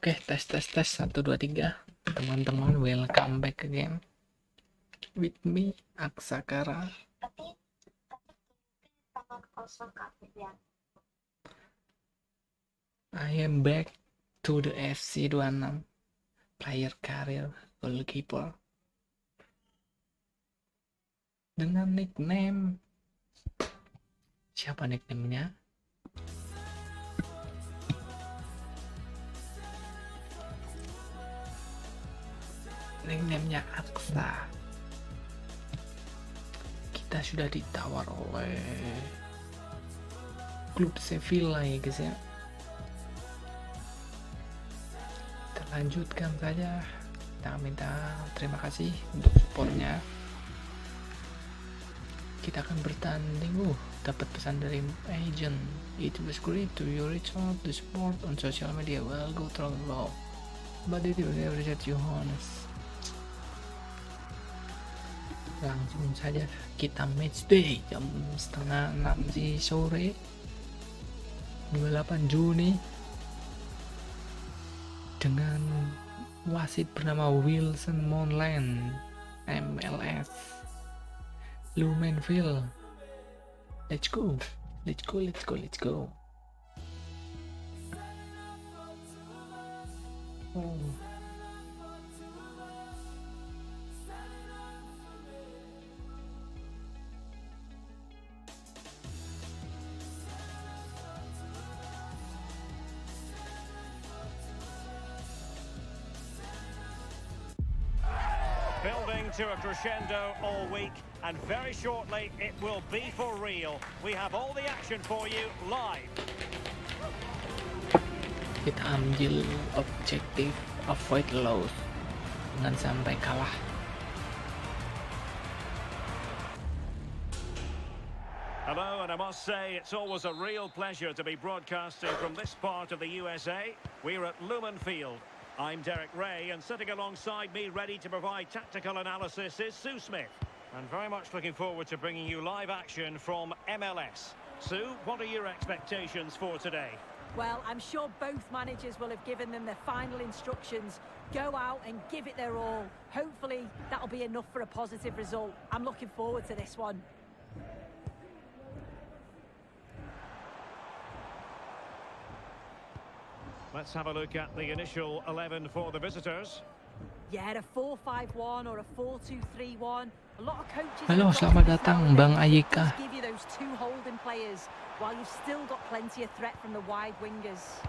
Oke, tes 1 2 3. Teman-teman, welcome back again with me Axakara. I am back to the FC26 player career goalkeeper dengan nickname, siapa nicknamenya? Nicknamenya Aksa. Kita sudah ditawar oleh Klub Sevilla ya guys ya. Kita lanjutkan saja. Kita minta terima kasih untuk supportnya. Kita akan bertanding. Dapat pesan dari agent. It was great to you reach out to support on social media. Well, go through low, but it will never set you honest. Langsung saja kita match day jam 5:30 sore 28 Juni dengan wasit bernama Wilson Monland MLS Lumenville. Let's go. Building to a crescendo all week, and very shortly it will be for real. We have all the action for you live. Kita ambil objektif avoid loss, jangan sampai kalah. Hello, and I must say it's always a real pleasure to be broadcasting from this part of the USA. We're at Lumen Field. I'm Derek Ray, and sitting alongside me ready to provide tactical analysis is Sue Smith. And very much looking forward to bringing you live action from MLS. Sue, what are your expectations for today? Well, I'm sure both managers will have given them their final instructions. Go out and give it their all. Hopefully, that'll be enough for a positive result. I'm looking forward to this one. Let's have a look at the initial 11 for the visitors. Yeah, a 4-5-1 or a 4-2-3-1. A lot of coaches. Halo, selamat datang Bang Ayika. Give you those two holding players while you've still got plenty of threat from the wide wingers.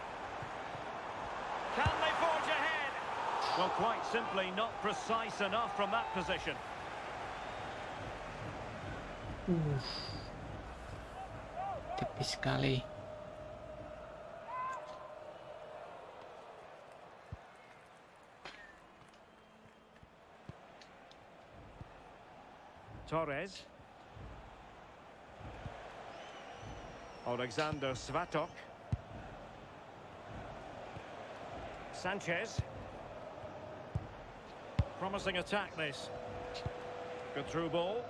Can they forge ahead? Well, quite simply not precise enough from that position. Tipis sekali. Torres. Alexander Svatok. Sanchez. Promising attack this. Good through ball.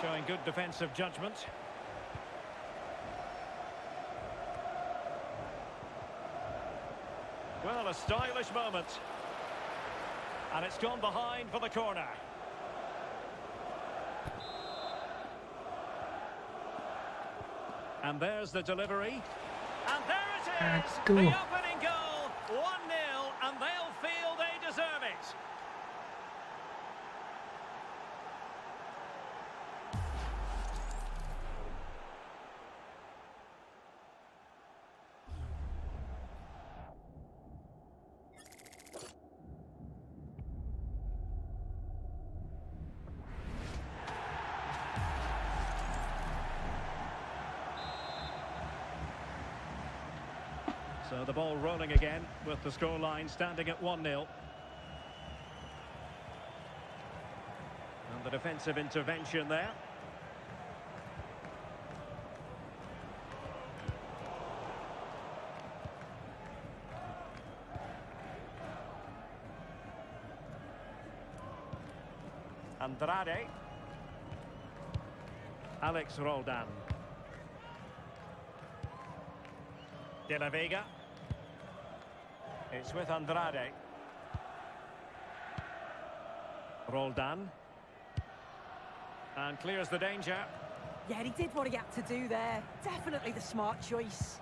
Showing good defensive judgment. Well, a stylish moment. And it's gone behind for the corner. And there's the delivery. And there it is! Let's go. The opening goal, 1-0, and they'll feel they deserve it. So the ball rolling again with the scoreline standing at 1-0. And the defensive intervention there. Andrade. Alex Roldan. De La Vega. It's with Andrade. Roldan. And clears the danger. Yeah, he did what he had to do there. Definitely the smart choice.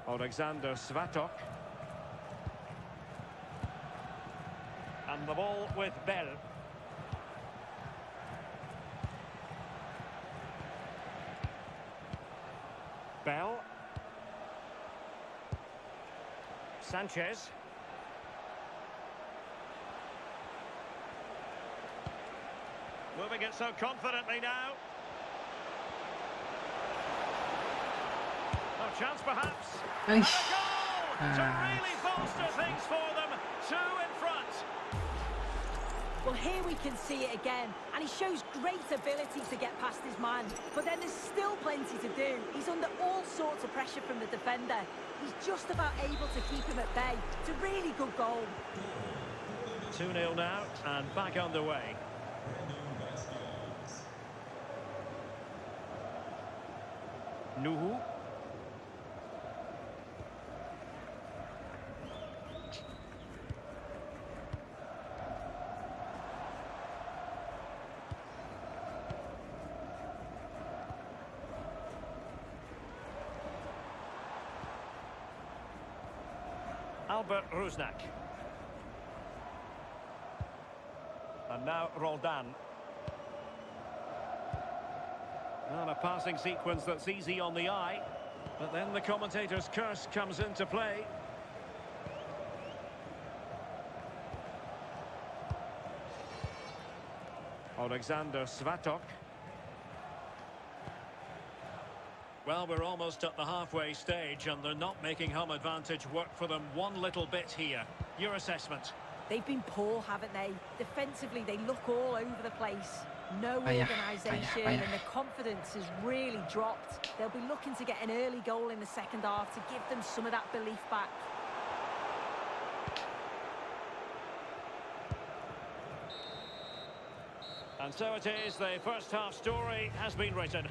Alexander Svatok. And the ball with Bell. Bell. Sanchez. Moving it so confidently now. No chance perhaps. And a goal to really bolster things for them. 2 in front. Well, here we can see it again, and he shows great ability to get past his man. But then there's still plenty to do. He's under all sorts of pressure from the defender. He's just about able to keep him at bay. It's a really good goal. 2-0 now, and back underway. Nuhu. Albert Rusnak. And now Roldan. And a passing sequence that's easy on the eye. But then the commentator's curse comes into play. Alexander Svatok. Well, we're almost at the halfway stage and they're not making home advantage work for them one little bit here. Your assessment? They've been poor, haven't they? Defensively, they look all over the place. No organisation, and the confidence has really dropped. They'll be looking to get an early goal in the second half to give them some of that belief back. And so it is, the first half story has been written.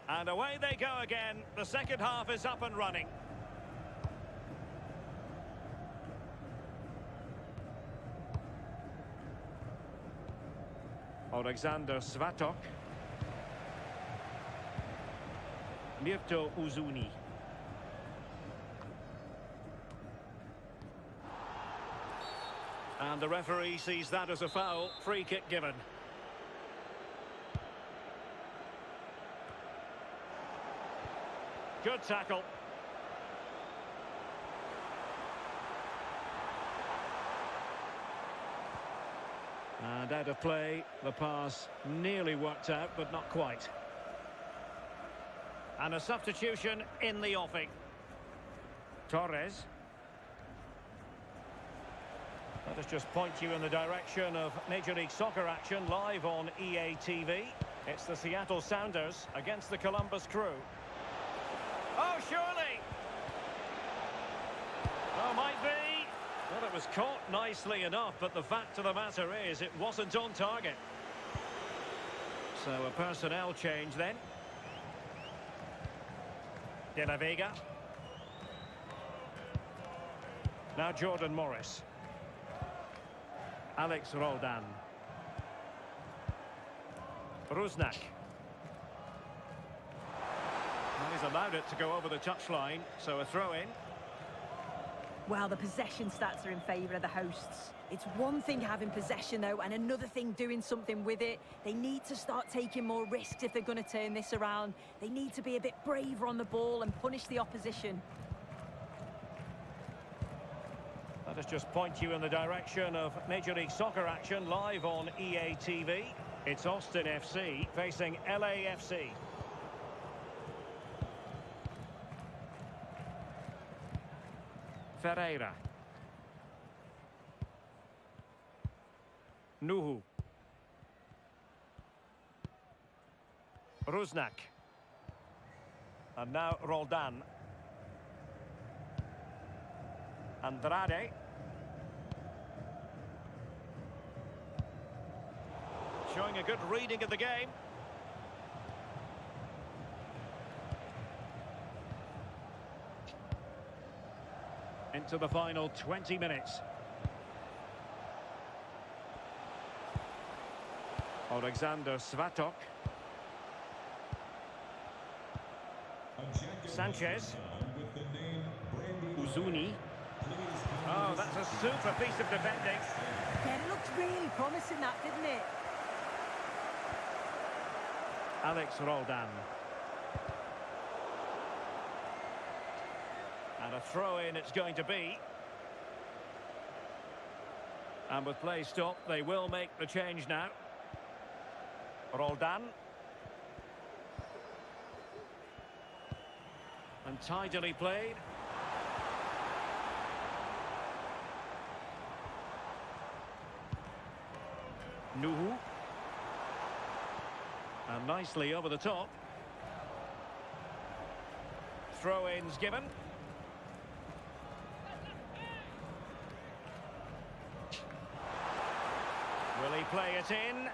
And away they go again. The second half is up and running. Alexander Svatok. Mirto Uzuni. And the referee sees that as a foul. Free kick given. Good tackle. And out of play, the pass nearly worked out, but not quite. And a substitution in the offing. Torres. Let us just point you in the direction of Major League Soccer action live on EA TV. It's the Seattle Sounders against the Columbus Crew. Oh, surely! Oh, might be. Well, it was caught nicely enough, but the fact of the matter is it wasn't on target. So a personnel change then. De La Vega. Now Jordan Morris. Alex Roldan. Rusnak. And he's allowed it to go over the touchline, so a throw-in. Well, the possession stats are in favour of the hosts. It's one thing having possession, though, and another thing doing something with it. They need to start taking more risks if they're going to turn this around. They need to be a bit braver on the ball and punish the opposition. Let us just point you in the direction of Major League Soccer action live on EA TV. It's Austin FC facing LAFC. Ferreira. Nuhu. Rusnak. And now Roldan. Andrade. Showing a good reading of the game. Into the final 20 minutes. Alexander Svatok. Sanchez. Uzuni. Oh, that's a super piece of defending. Yeah, it looked really promising, that, didn't it? Alex Roldan. And a throw-in it's going to be. And with play stopped, they will make the change now. Roldan. And tidily played. Nuhu. And nicely over the top. Throw-ins given. Will he play it in?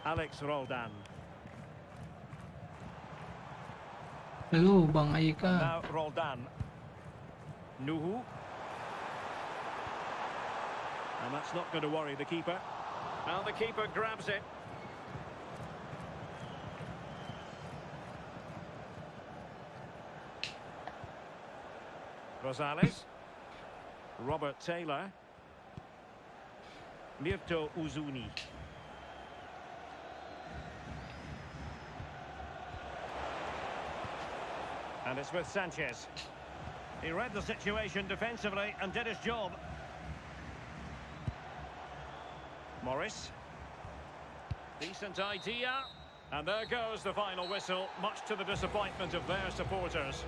Alex Roldan. Hello, Bang Aika. Now Roldan. Nuhu. And that's not going to worry the keeper. And the keeper grabs it. Rosales. Robert Taylor. Mirto Uzuni. And it's with Sanchez. He read the situation defensively and did his job. Morris. Decent idea. And there goes the final whistle, much to the disappointment of their supporters.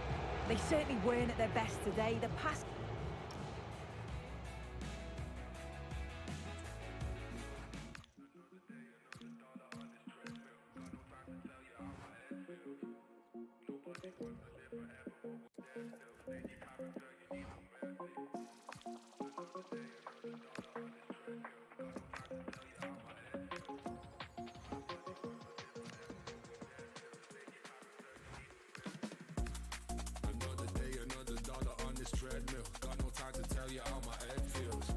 They certainly weren't at their best today. The pass... treadmill. Got no time to tell you how my head feels.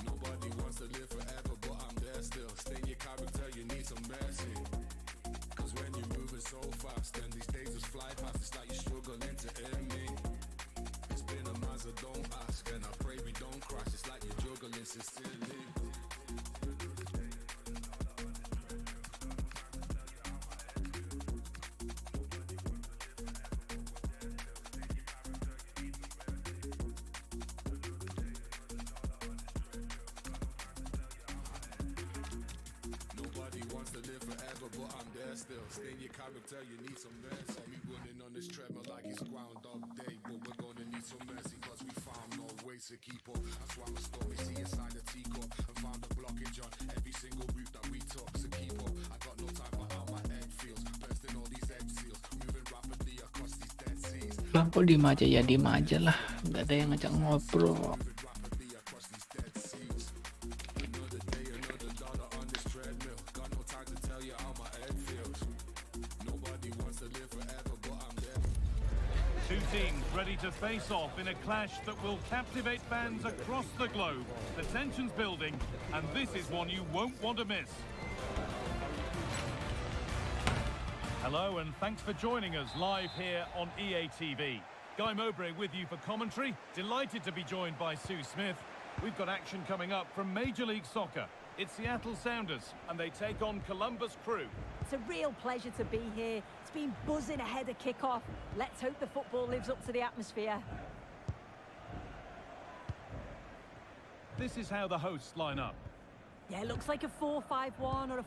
Nobody wants to live forever, but I'm there still. Stay in your character, you need some mercy. Cause when you're moving so fast, then these days just fly past. It's like you're struggling to end me. It's been a month, so don't ask, and I pray we don't crash. It's like you're juggling sincerely. Still, stay in your character, you need some mercy. Me running on this treadmill like it's Groundhog Day, but we're gonna need some mercy cause we found no ways to keep up. That's why my story see inside the teacup and found a blockage on every single route that we took. So keep up, I got no time for how my head feels. Bursting all these egg seals, moving rapidly across these dead seas. Lah kok diem aja ya, diem aja lah. Gak ada yang ngajak ngobrol. Two teams ready to face off in a clash that will captivate fans across the globe. The tension's building, and this is one you won't want to miss. Hello, and thanks for joining us live here on EA TV. Guy Mowbray with you for commentary. Delighted to be joined by Sue Smith. We've got action coming up from Major League Soccer. It's Seattle Sounders, and they take on Columbus Crew. It's a real pleasure to be here. It's been buzzing ahead of kick-off. Let's hope the football lives up to the atmosphere. This is how the hosts line up. Yeah, it looks like a 4-5-1 or a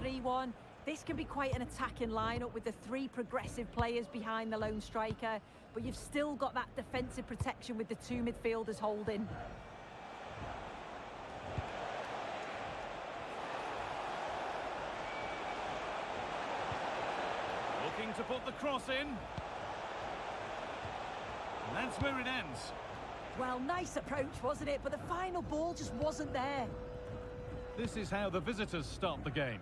4-2-3-1. This can be quite an attacking lineup with the three progressive players behind the lone striker, but you've still got that defensive protection with the two midfielders holding. Looking to put the cross in. And that's where it ends. Well, nice approach, wasn't it? But the final ball just wasn't there. This is how the visitors start the game.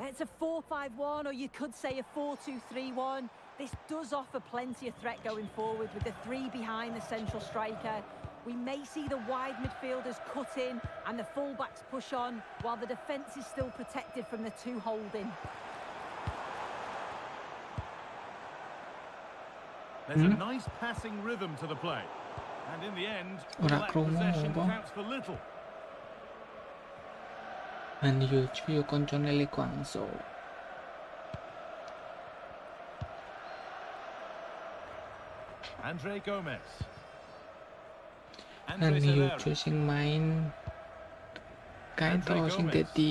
It's a 4-5-1, or you could say a 4-2-3-1. This does offer plenty of threat going forward with the three behind the central striker. We may see the wide midfielders cut in and the fullbacks push on, while the defence is still protected from the two holding. There's a nice passing rhythm to the play. And in the end, all Ora that krungu possession apa? counts for little. And you cuyo koncone le Guangzhou. Andre Gomez. And Andres you Herrera. sing main kae to Andre sing Gomez. dadi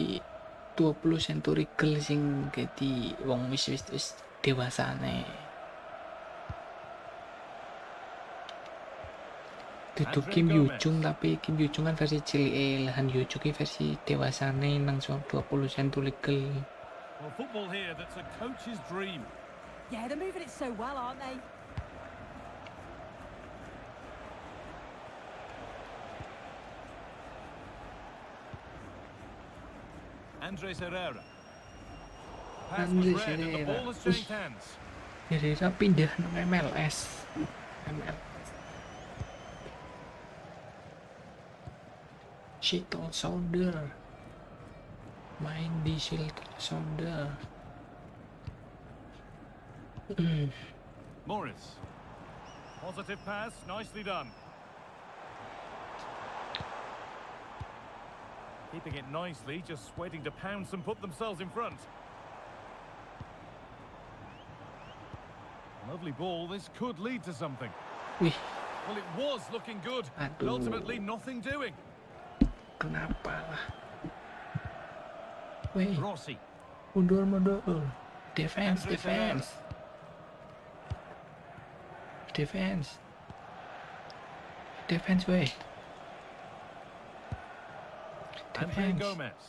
20 century girl sing dadi wong wis dewasane. Dudu Andre Kim Gomez. Yoo-jung, tapi Kim Yoo-jung kan versi cilik, Han Yoo-jung versi dewasane nang 20 century girl. Well, football here, that's a coach's dream. Yeah, they're moving it so well, aren't they? Andres Herrera. Pass was Andres read and the Herrera. ball has changed hands. Herrera pindah nang MLS. Shuttle Soldier. Main di Shuttle Soldier. Morris. Positive pass, nicely done. Keeping it nicely, just waiting to pounce and put themselves in front. Lovely ball, this could lead to something. Wih, Well, it was looking good, but Aduh. ultimately nothing doing. kenapa lah? Wih, Rossi. mundur. Defense. Andres Herrera. Defense, weh. Andre Defense. Gomez.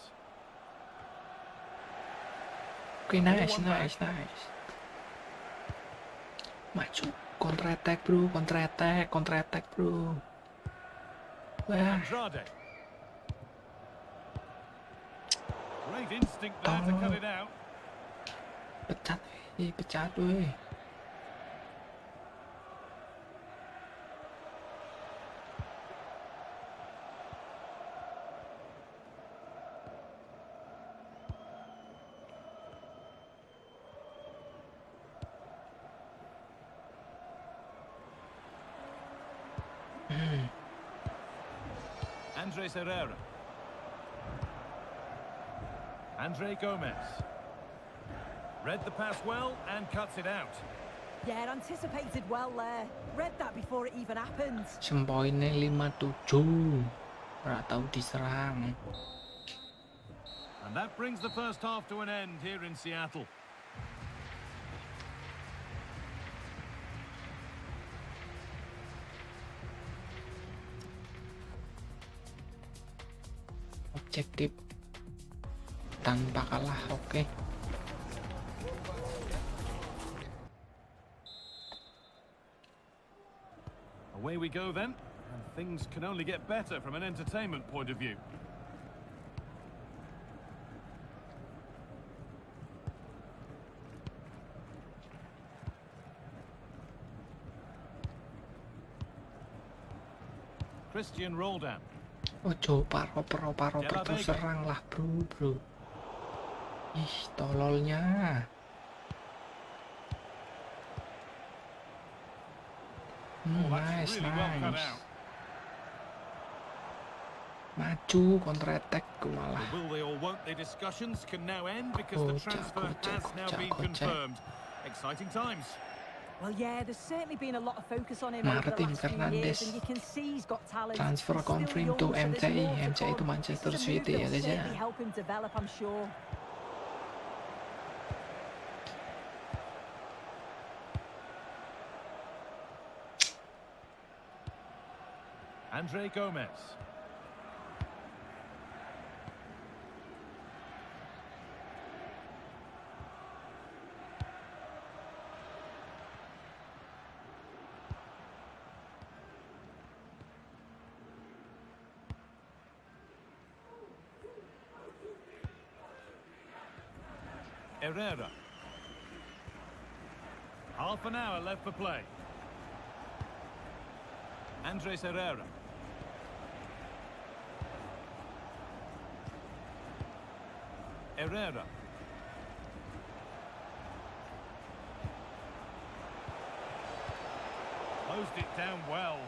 Oke, nice. Maju. Counter attack, bro. Wah, Andrade. Great instinct there to cut it out. pecat, weh. Andres Herrera. Andre Gomez. Read the pass well and cuts it out. Yeah, anticipated well there. Read that before it even happened. Sempoinnya 57. Ora tahu diserang. And that brings the first half to an end here in Seattle. Objektif tanpa kalah, oke. Away we go then, and things can only get better from an entertainment point of view. Christian Roldan. Ojo paro terus serang lah, bro. Ih, tololnya. That's really well cut Nice. out. Maju, counter attack malah. The will they or won't they discussions can now end because the Kocak, transfer has now been kocak. confirmed. Exciting times. Well, yeah, there's certainly been a lot of focus on him over the Martin last few years, Fernandes. and you can see he's got talent. Transfer He's still confirmed young, to so there's MTECH. more to MTECH itu come. Manchester This is a move City ya, that'll guys ya. certainly help him develop, I'm sure. Andre Gomez. Herrera. Half an hour left for play. Andres Herrera. Herrera. Closed it down well.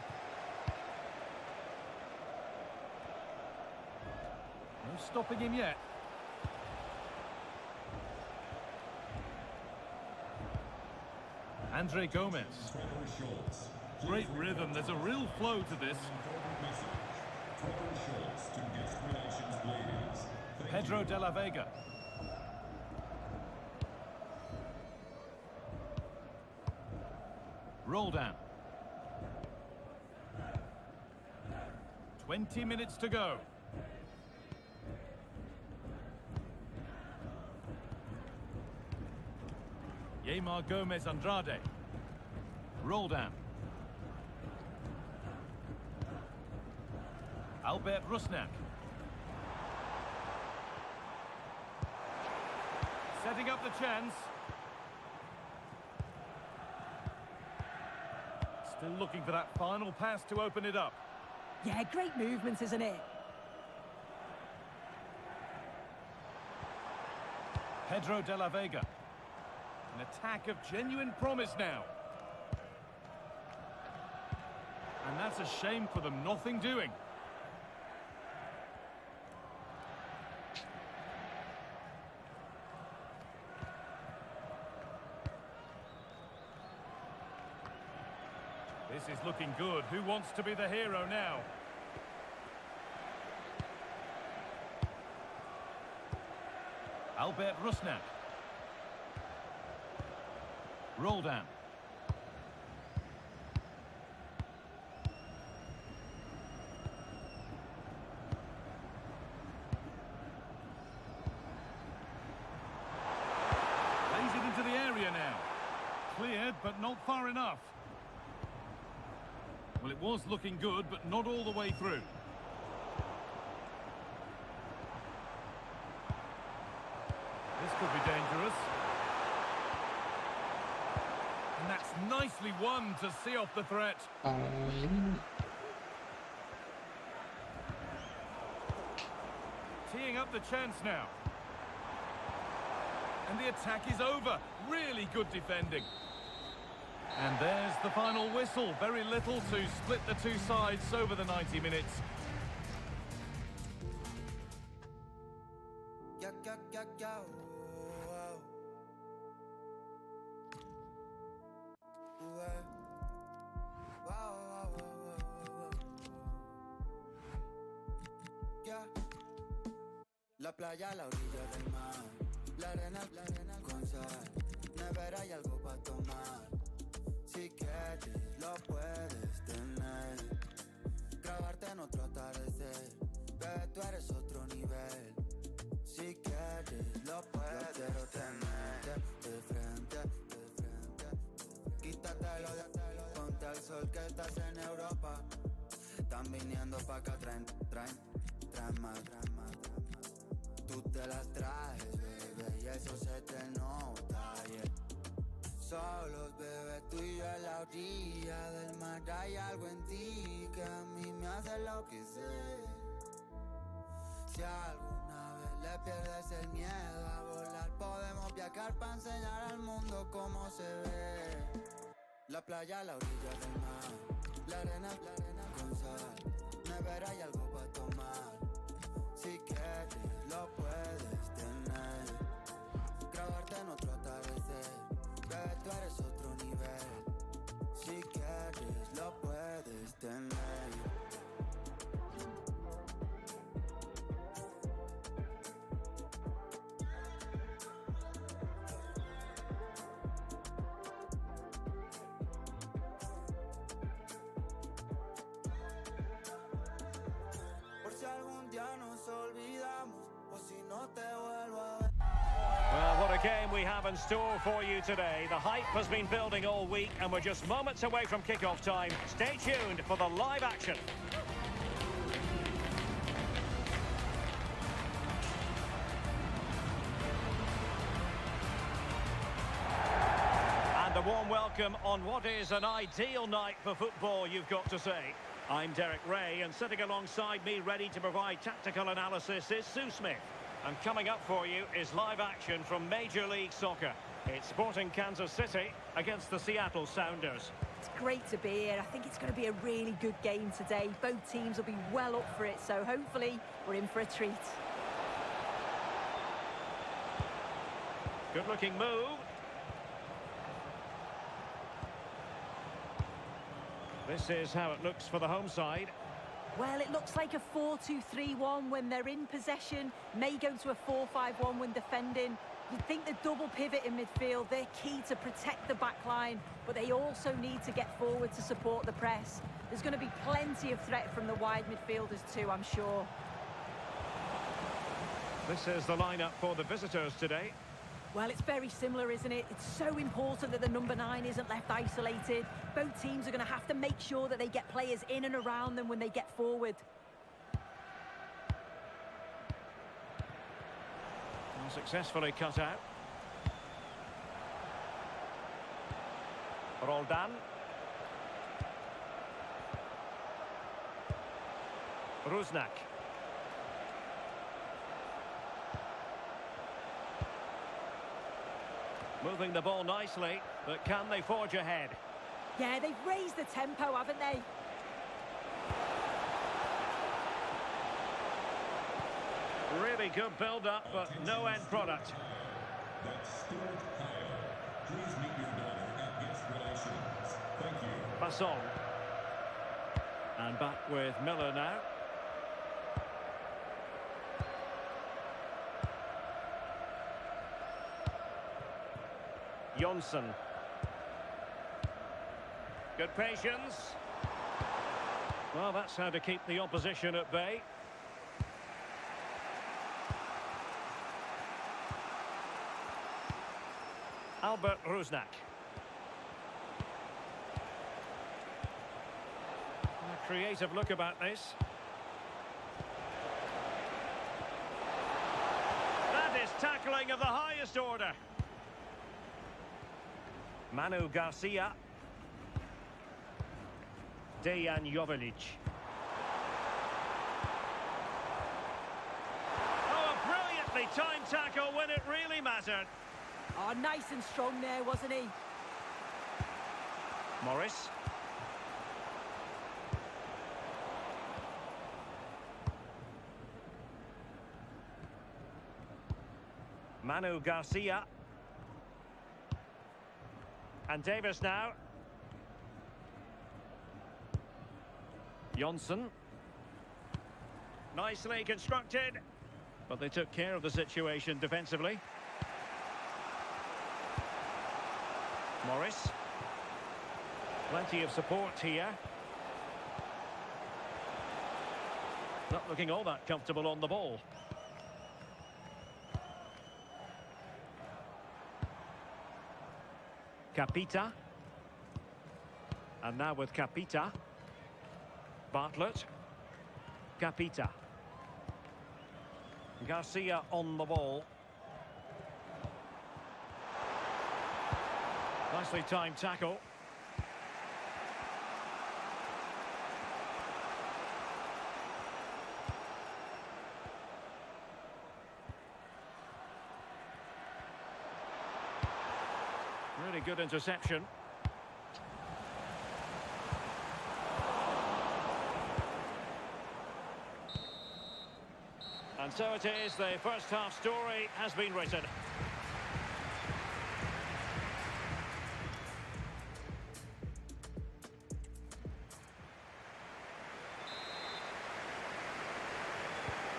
No stopping him yet. Andre Gomez. Great rhythm. There's a real flow to this. Pedro de la Vega. Roll down. 20 minutes to go. Yeimar Gomez Andrade. Roll down. Albert Rusnak. Setting up the chance. Still looking for that final pass to open it up. Yeah, great movement, isn't it? Pedro de la Vega. An attack of genuine promise now. And that's a shame for them, nothing doing. This is looking good. Who wants to be the hero now? Albert Rusnak. Roll down. Plays it into the area now. Cleared, but not far enough. Well, it was looking good, but not all the way through. This could be dangerous. And that's nicely won to see off the threat. Teeing up the chance now. And the attack is over. Really good defending. And there's the final whistle. Very little to split the two sides over the 90 minutes. La playa a la orilla del mar, la arena con sal, nevera y algo para tomar. Si quieres lo puedes tener, grabarte en otro atardecer, bebé tú eres otro nivel. Si quieres lo puedes, yo quiero tenerte de frente, quítatelo, ponte al sol que estás en Europa. Están viniendo pa' acá, traen más. Tú te las trajes, bebé, y eso se te nota, yeah. Solos, bebé, tú y yo en la orilla del mar. Hay algo en ti que a mí me hace enloquecer. Si alguna vez le pierdes el miedo a volar, podemos viajar para enseñar al mundo cómo se ve. La playa a la orilla del mar, la arena con sal, nevera y algo para tomar. Si quieres lo puedes tener, grabarte en otro atardecer, bebé tú eres otro nivel. Si quieres lo puedes tener. Well, what a game we have in store for you today. The hype has been building all week, and we're just moments away from kickoff time. Stay tuned for the live action. warm welcome on what is an ideal night for football, you've got to say. I'm Derek Ray, and sitting alongside me ready to provide tactical analysis is Sue Smith. And coming up for you is live action from Major League Soccer. It's Sporting Kansas City against the Seattle Sounders. It's great to be here. I think it's going to be a really good game today. Both teams will be well up for it, so hopefully we're in for a treat. Good looking move. This is how it looks for the home side. Well, it looks like a 4-2-3-1 when they're in possession. May go to a 4-5-1 when defending. You'd think the double pivot in midfield, they're key to protect the back line, but they also need to get forward to support the press. There's going to be plenty of threat from the wide midfielders too, I'm sure. This is the lineup for the visitors today. Well, it's very similar, isn't it? It's so important that the number 9 isn't left isolated. Both teams are going to have to make sure that they get players in and around them when they get forward. Successfully cut out. Roldan. Rusnak. Moving the ball nicely, but can they forge ahead? Yeah, they've raised the tempo, haven't they? Really good build-up, but no end product. Pass on. And back with Miller now. Jonsson. Good patience. Well, that's how to keep the opposition at bay. Albert Rusnak. A creative look about this. That is tackling of the highest order. Manu Garcia. Dejan Jovinic. Oh, a brilliantly timed tackle when it really mattered. Oh, nice and strong there, wasn't he? Morris. Manu Garcia. And Davis now. Jonsson. Nicely constructed. But they took care of the situation defensively. Morris. Plenty of support here. Not looking all that comfortable on the ball. Capita. And now with Capita. Bartlett. Capita. Garcia on the ball. Nicely timed tackle. Really good interception. And so it is, the first half story has been written.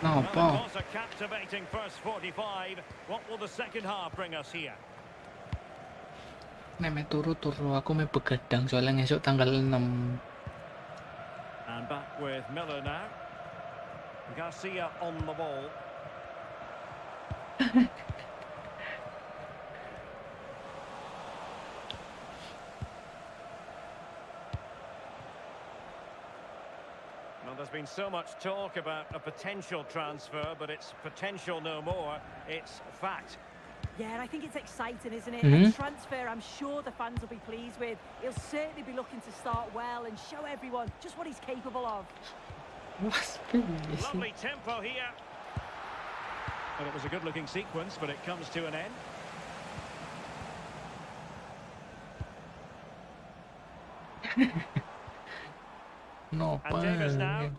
No, Well, it was a captivating first 45. What will the second half bring us here? Nek me turu aku me begadang soalnya ngesuk tanggal 6. And back with Miller now. Garcia on the ball. Well, there's been so much talk about a potential transfer, but it's potential no more. It's fact. Yeah, I think it's exciting, isn't it? Mhm. A transfer I'm sure the fans will be pleased with. He'll certainly be looking to start well and show everyone just what he's capable of. Lovely tempo here. Well, it was a good-looking sequence, but it comes to an end. No, And Davis now.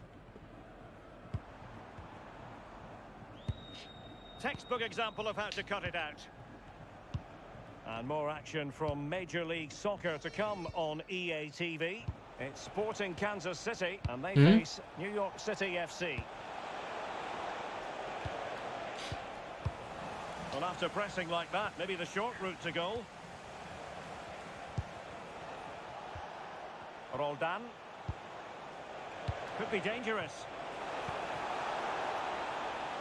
Textbook example of how to cut it out. And more action from Major League Soccer to come on EA TV. It's Sporting Kansas City, and they face New York City FC. Well, after pressing like that, maybe the short route to goal. Roldan. Could be dangerous.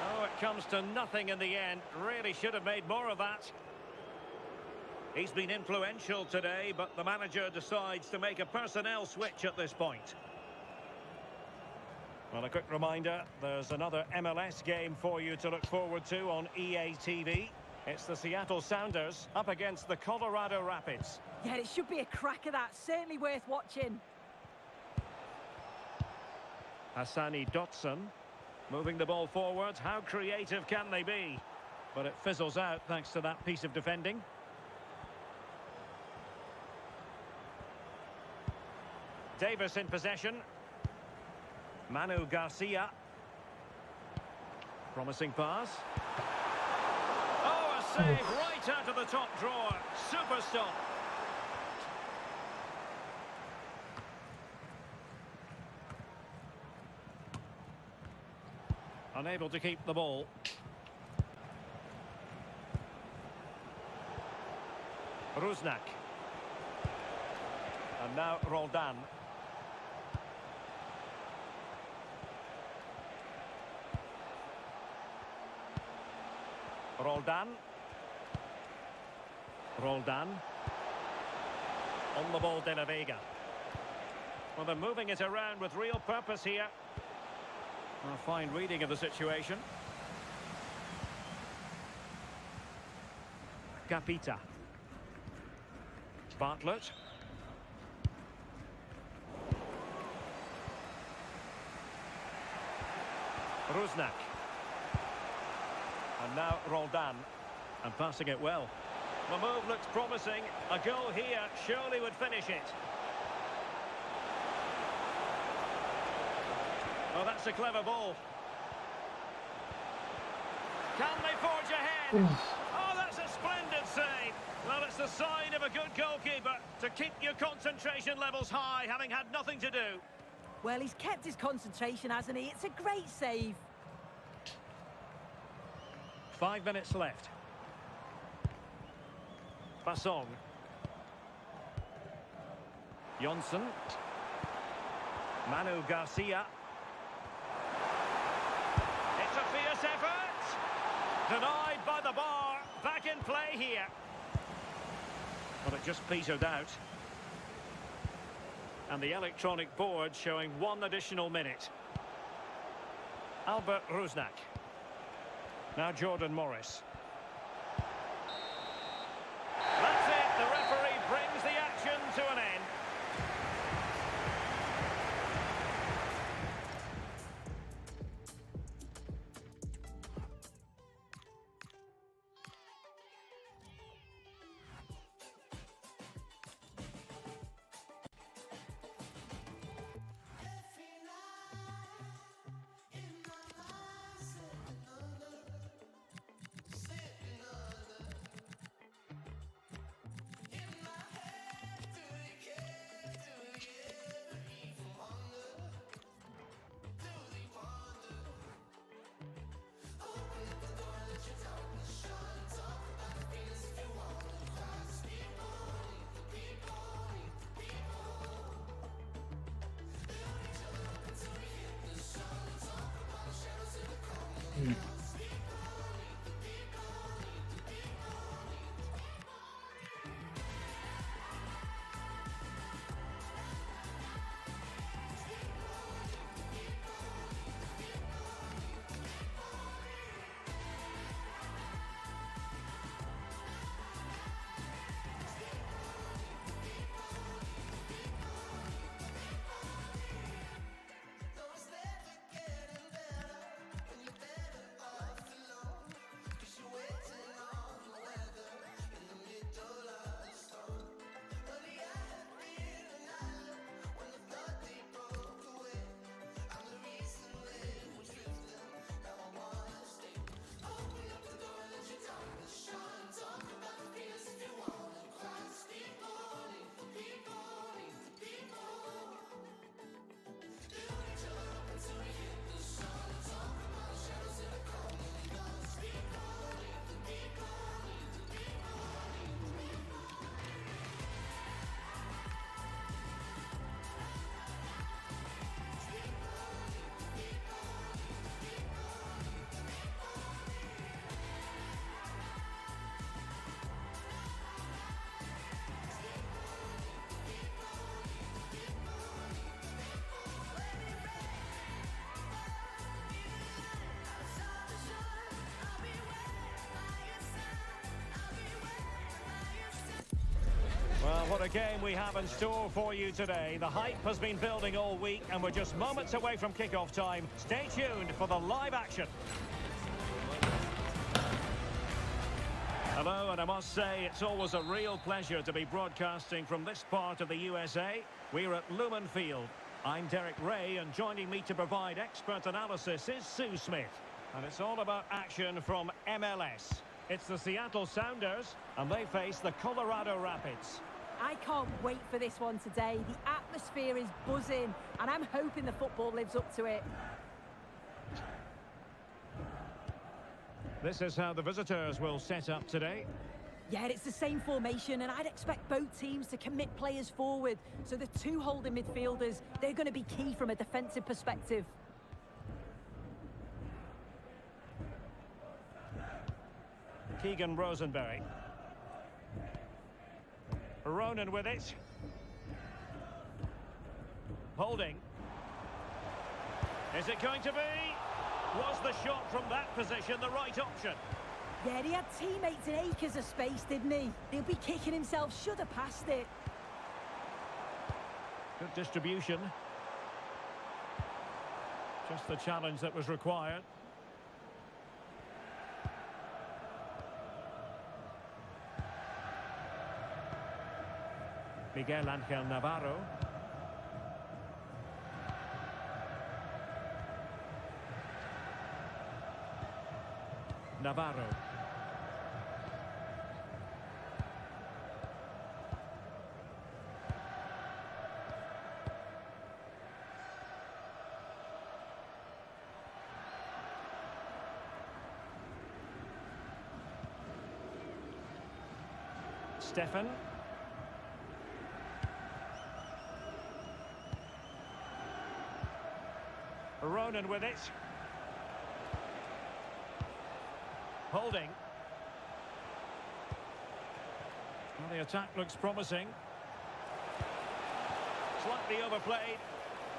Oh, it comes to nothing in the end. Really should have made more of that. He's been influential today, but the manager decides to make a personnel switch at this point. Well, a quick reminder, there's another MLS game for you to look forward to on EA TV. It's the Seattle Sounders up against the Colorado Rapids. Yeah, it should be a cracker, that. Certainly worth watching. Hassani Dotson moving the ball forward. How creative can they be? But it fizzles out thanks to that piece of defending. Davis in possession. Manu Garcia. Promising pass. Oh, a save right out of the top drawer. Super stop. Unable to keep the ball. Rusnak. And now Roldan. Roldan. Roldan. On the ball, De La Vega. Well, they're moving it around with real purpose here. A fine reading of the situation. Capita. Bartlett. Rusnak. And now Roldan. And passing it well. The move looks promising. A goal here surely would finish it. Oh, that's a clever ball. Can they forge ahead? Oh, that's a splendid save. Well, it's the sign of a good goalkeeper to keep your concentration levels high, having had nothing to do. Well, he's kept his concentration, hasn't he? It's a great save. 5 minutes left. Basong. Jonsson. Manu Garcia. It's a fierce effort. Denied by the bar. Back in play here. But it just petered out. And the electronic board showing 1 additional minute. Albert Rusnak. Now Jordan Morris. That's it. The referee brings the action to an end. what a game we have in store for you today. The hype has been building all week and we're just moments away from kick-off time. Stay tuned for the live action. Hello, and I must say it's always a real pleasure to be broadcasting from this part of the USA. We're at Lumen Field. I'm Derek Ray, and joining me to provide expert analysis is Sue Smith. And it's all about action from MLS. It's the Seattle Sounders, and they face the Colorado Rapids. I can't wait for this one today. The atmosphere is buzzing, and I'm hoping the football lives up to it. This is how the visitors will set up today. Yeah, it's the same formation, and I'd expect both teams to commit players forward. So the two holding midfielders, they're going to be key from a defensive perspective. Keegan Rosenberry. Ronan with it. Holding. Is it going to be? Was the shot from that position the right option? Yeah, he had teammates in acres of space, didn't he? He'll be kicking himself, should have passed it. Good distribution. Just the challenge that was required. Miguel Angel Navarro. Navarro. Stefan. Ronan with it. Holding. Well, the attack looks promising. Slightly overplayed.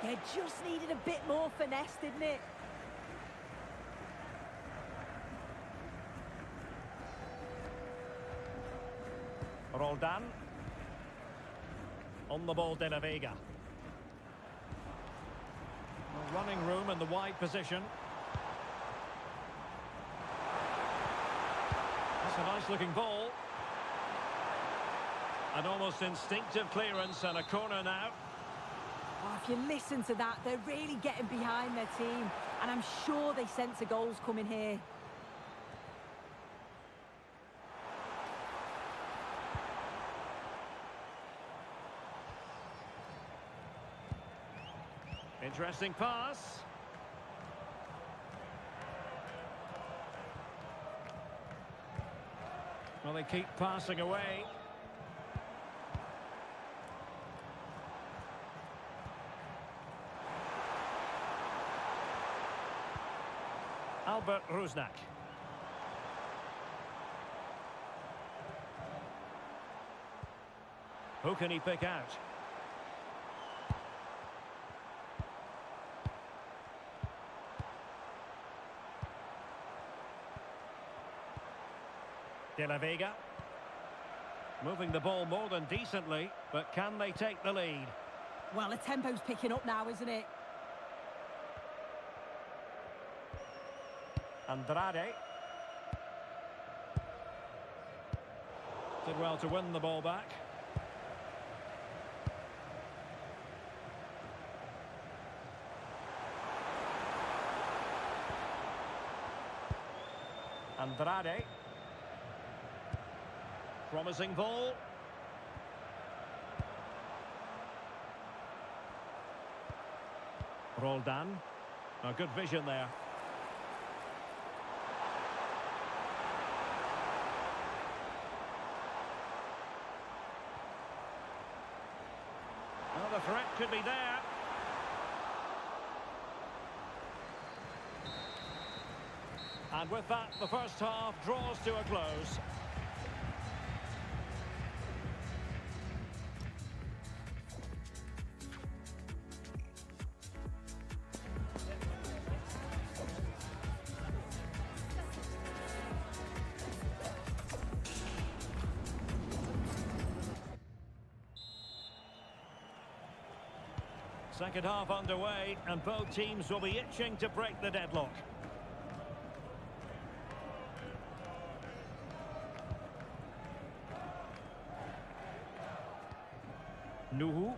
Yeah, just needed a bit more finesse, didn't it? Roldan. On the ball, De La Vega. Running room in the wide position. That's a nice looking ball. An almost instinctive clearance and a corner now. Oh, if you listen to that, they're really getting behind their team. And I'm sure they sense a goal's coming here. Interesting pass. Well, they keep passing away. Albert Rusnak. Who can he pick out? De La Vega. Moving the ball more than decently, but can they take the lead? Well, the tempo's picking up now, isn't it? Andrade. Did well to win the ball back. Andrade. Promising ball. Roldan. A good vision there. Well, the threat could be there. And with that, the first half draws to a close. Second half underway, and both teams will be itching to break the deadlock. Nuhu.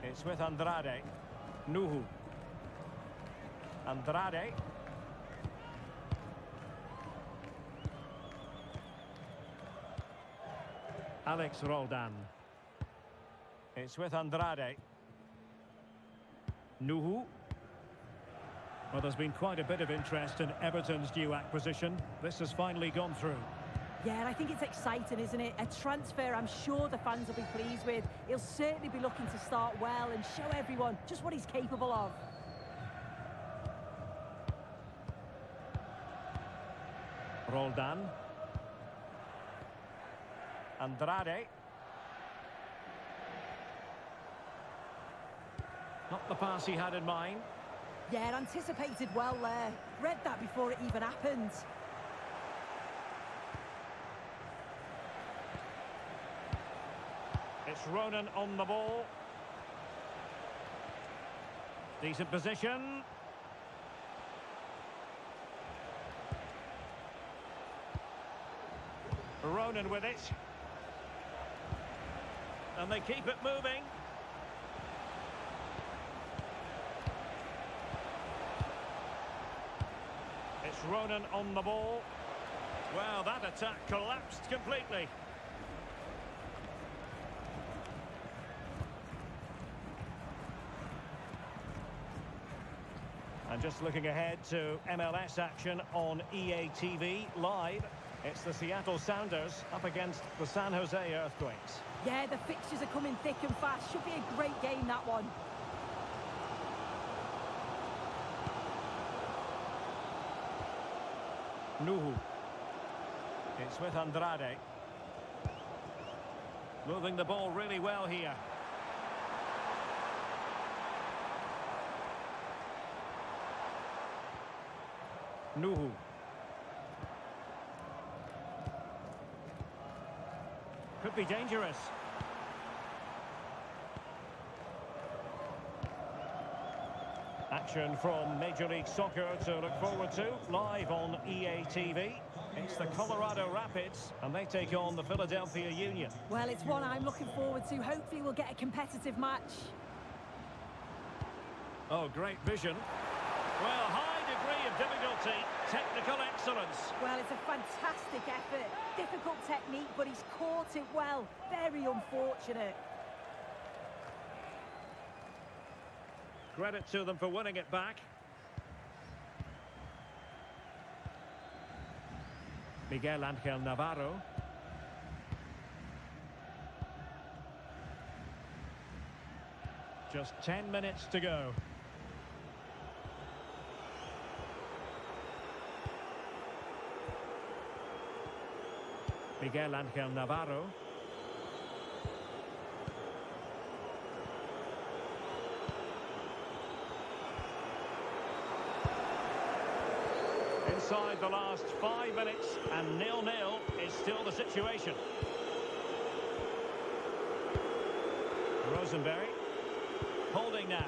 It's with Andrade. Nuhu. Andrade. Alex Roldan. It's with Andrade. Nuhu. Well, there's been quite a bit of interest in Everton's new acquisition. This has finally gone through. Yeah, and I think it's exciting, isn't it? A transfer I'm sure the fans will be pleased with. He'll certainly be looking to start well and show everyone just what he's capable of. Roldan. Andrade. Not the pass he had in mind. Yeah, anticipated well there. Read that before it even happened. It's Ronan on the ball. Decent position. Ronan with it. And they keep it moving. It's Ronan on the ball. Well, that attack collapsed completely. And just looking ahead to MLS action on EA TV live. It's the Seattle Sounders up against the San Jose Earthquakes. Yeah, the fixtures are coming thick and fast. Should be a great game, that one. Nuhu. It's with Andrade. Moving the ball really well here. Nuhu. Could be dangerous. Action from Major League Soccer to look forward to live on EA TV. It's the Colorado Rapids and they take on the Philadelphia Union. Well, it's one I'm looking forward to. Hopefully we'll get a competitive match. Oh, great vision. Well, high degree of difficulty, technical excellence. Well, it's a fantastic effort. Difficult technique, but he's caught it well. Very unfortunate. Credit to them for winning it back. Miguel Ángel Navarro. Just 10 minutes to go. Miguel Ángel Navarro. Inside the last 5 minutes and 0-0 is still the situation. Rosenberry. Holding now.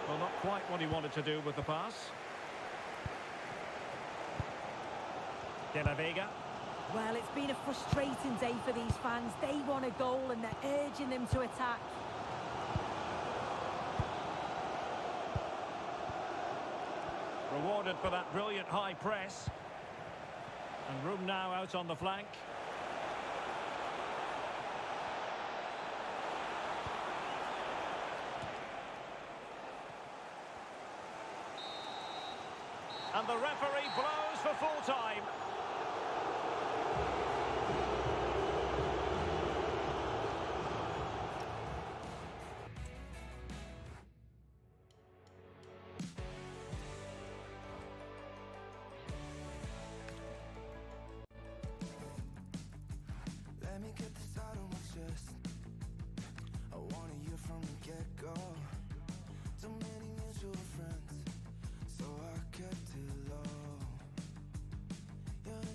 Well, not quite what he wanted to do with the pass. De La Vega. Well, it's been a frustrating day for these fans. They want a goal and they're urging them to attack. Rewarded for that brilliant high press. And room now out on the flank. And the referee blows for full time. Let me get this out of my chest. I wanted you from the get-go. Too many mutual friends, so I kept it low. You're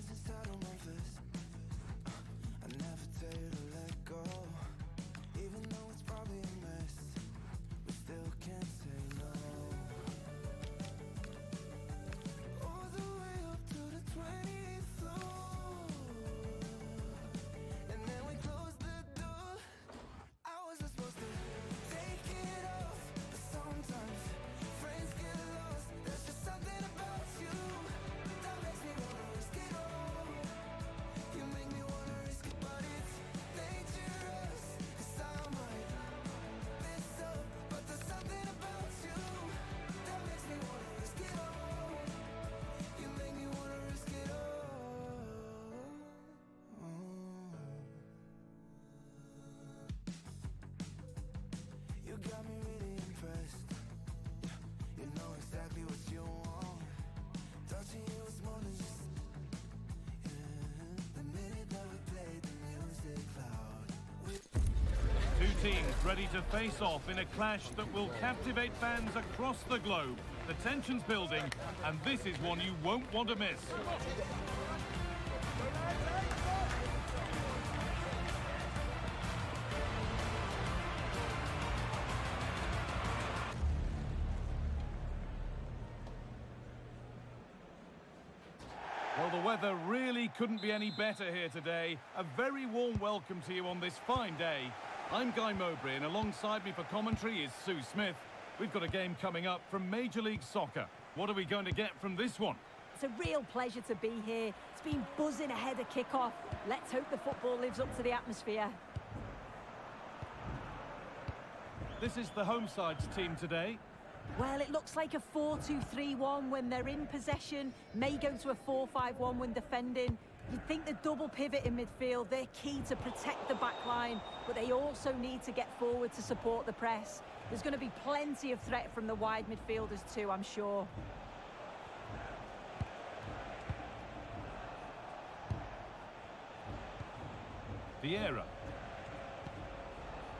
teams ready to face off in a clash that will captivate fans across the globe. The tension's building, and this is one you won't want to miss. Well, the weather really couldn't be any better here today. A very warm welcome to you on this fine day. I'm Guy Mowbray, and alongside me for commentary is Sue Smith. We've got a game coming up from Major League Soccer. What are we going to get from this one? It's a real pleasure to be here. It's been buzzing ahead of kick-off. Let's hope the football lives up to the atmosphere. This is the home side's team today. Well, it looks like a 4-2-3-1 when they're in possession. May go to a 4-5-1 when defending. You'd think the double pivot in midfield, they're key to protect the back line, but they also need to get forward to support the press. There's going to be plenty of threat from the wide midfielders too, I'm sure. Vieira.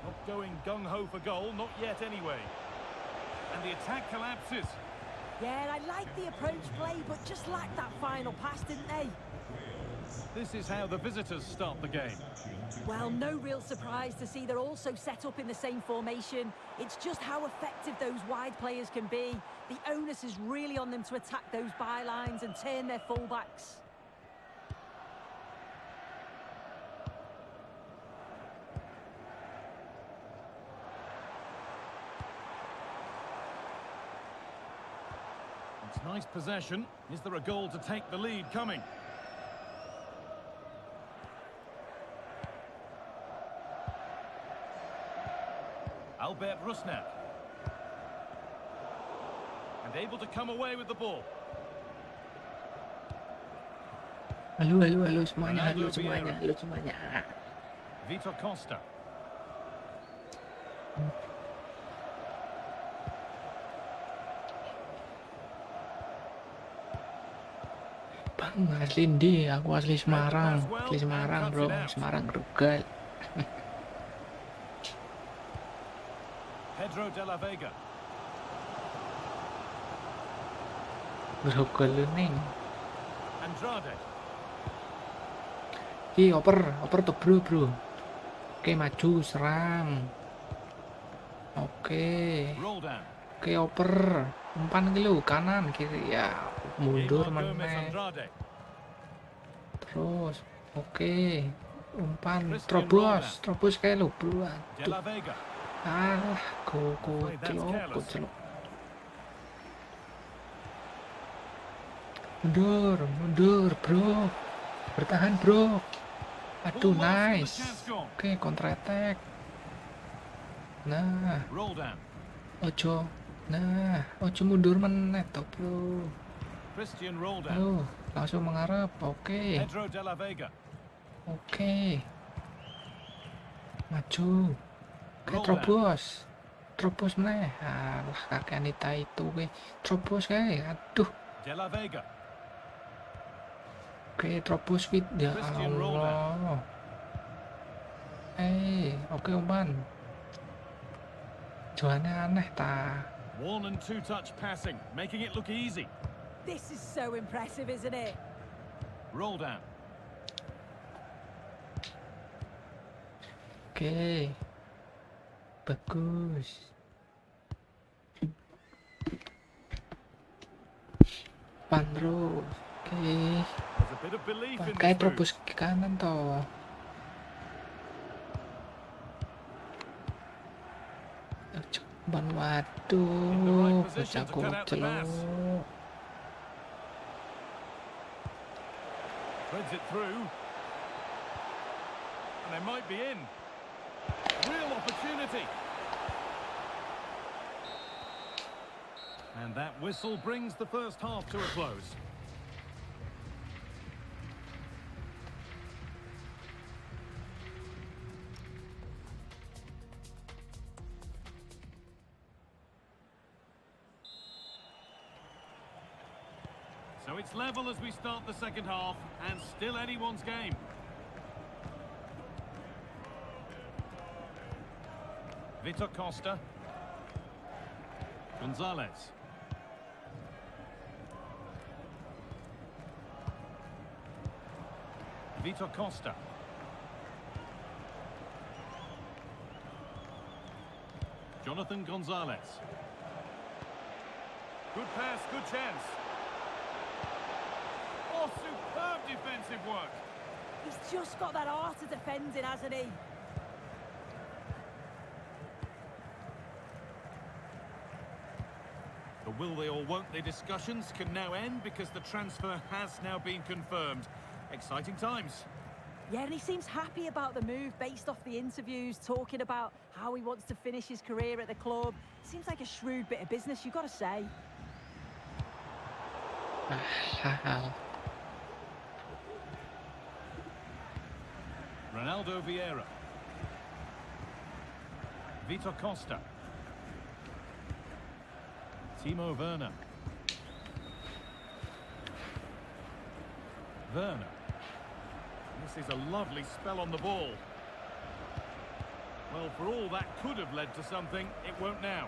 Not going gung-ho for goal, not yet anyway. And the attack collapses. Yeah, I like the approach play, but just lacked that final pass, didn't they? This is how the visitors start the game. Well, no real surprise to see they're also set up in the same formation. It's just how effective those wide players can be. The onus is really on them to attack those bylines and turn their fullbacks. It's nice possession. Is there a goal to take the lead coming? Albert Rusnak. And able to come away with the ball. Halo semuanya, halo semuanya. Vitor Costa. Bang, asli ndi? Aku asli Semarang. Asli Semarang, bro. Semarang Rugal. Pedro de la Vega. Rugal lu ning. Andrade. Oper tuh bro. Oke, maju serang. Oke, oper. Umpan gitu kanan kiri ya. Mundur meneh. Terus, oke. Umpan terobos kayak lu bro. Alah, kucelok. Mundur, bro. Bertahan, bro. Aduh, nice. Oke, counter attack. Nah, ojo mundur meneh toh, bro. Langsung mengarep. Oke. Maju. Oke, terobos meneh. Alah, kakek Anita itu we. Terobos kayak. Aduh. Oke, terobos fit. Ya Allah. Oke, umpan. Joannya aneh ta. One and two touch passing, making it look easy. This is so impressive, isn't it? Roll down. Oke. Bagus. Panro. Oke. Pakai terobos ke kanan toh. Ban waduh, bocah celok. Threads it through. And they might be in. Real opportunity. And that whistle brings the first half to a close. So it's level as we start the second half, and still anyone's game. Vitor Costa. Gonzalez. Vitor Costa. Jonathan Gonzalez. Good pass, good chance. Oh, superb defensive work. He's just got that art of defending, hasn't he? The will they or won't they discussions can now end because the transfer has now been confirmed. Exciting times. Yeah, and he seems happy about the move based off the interviews, talking about how he wants to finish his career at the club. Seems like a shrewd bit of business, you've got to say. Ronaldo Vieira. Vitor Costa. Timo Werner. Werner. This is a lovely spell on the ball. Well, for all that could have led to something, it won't now.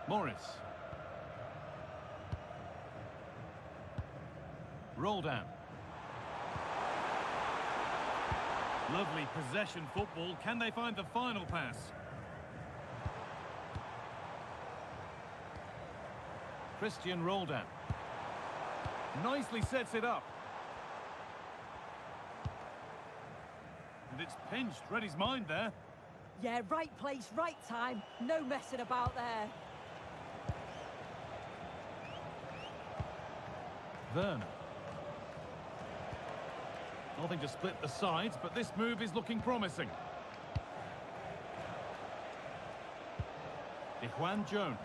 Morris. Roll down. Lovely possession football. Can they find the final pass? Christian Roldan. Nicely sets it up. And it's pinched. Read his mind there. Yeah, right place, right time. No messing about there. Werner. Nothing to split the sides, but this move is looking promising. DeJuan Jones.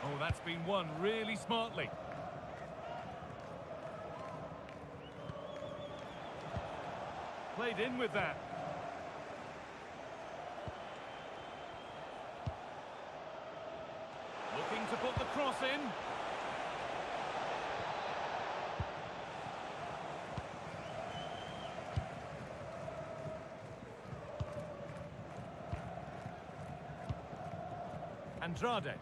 Oh, that's been won really smartly. Played in with that. Looking to put the cross in. Andrade.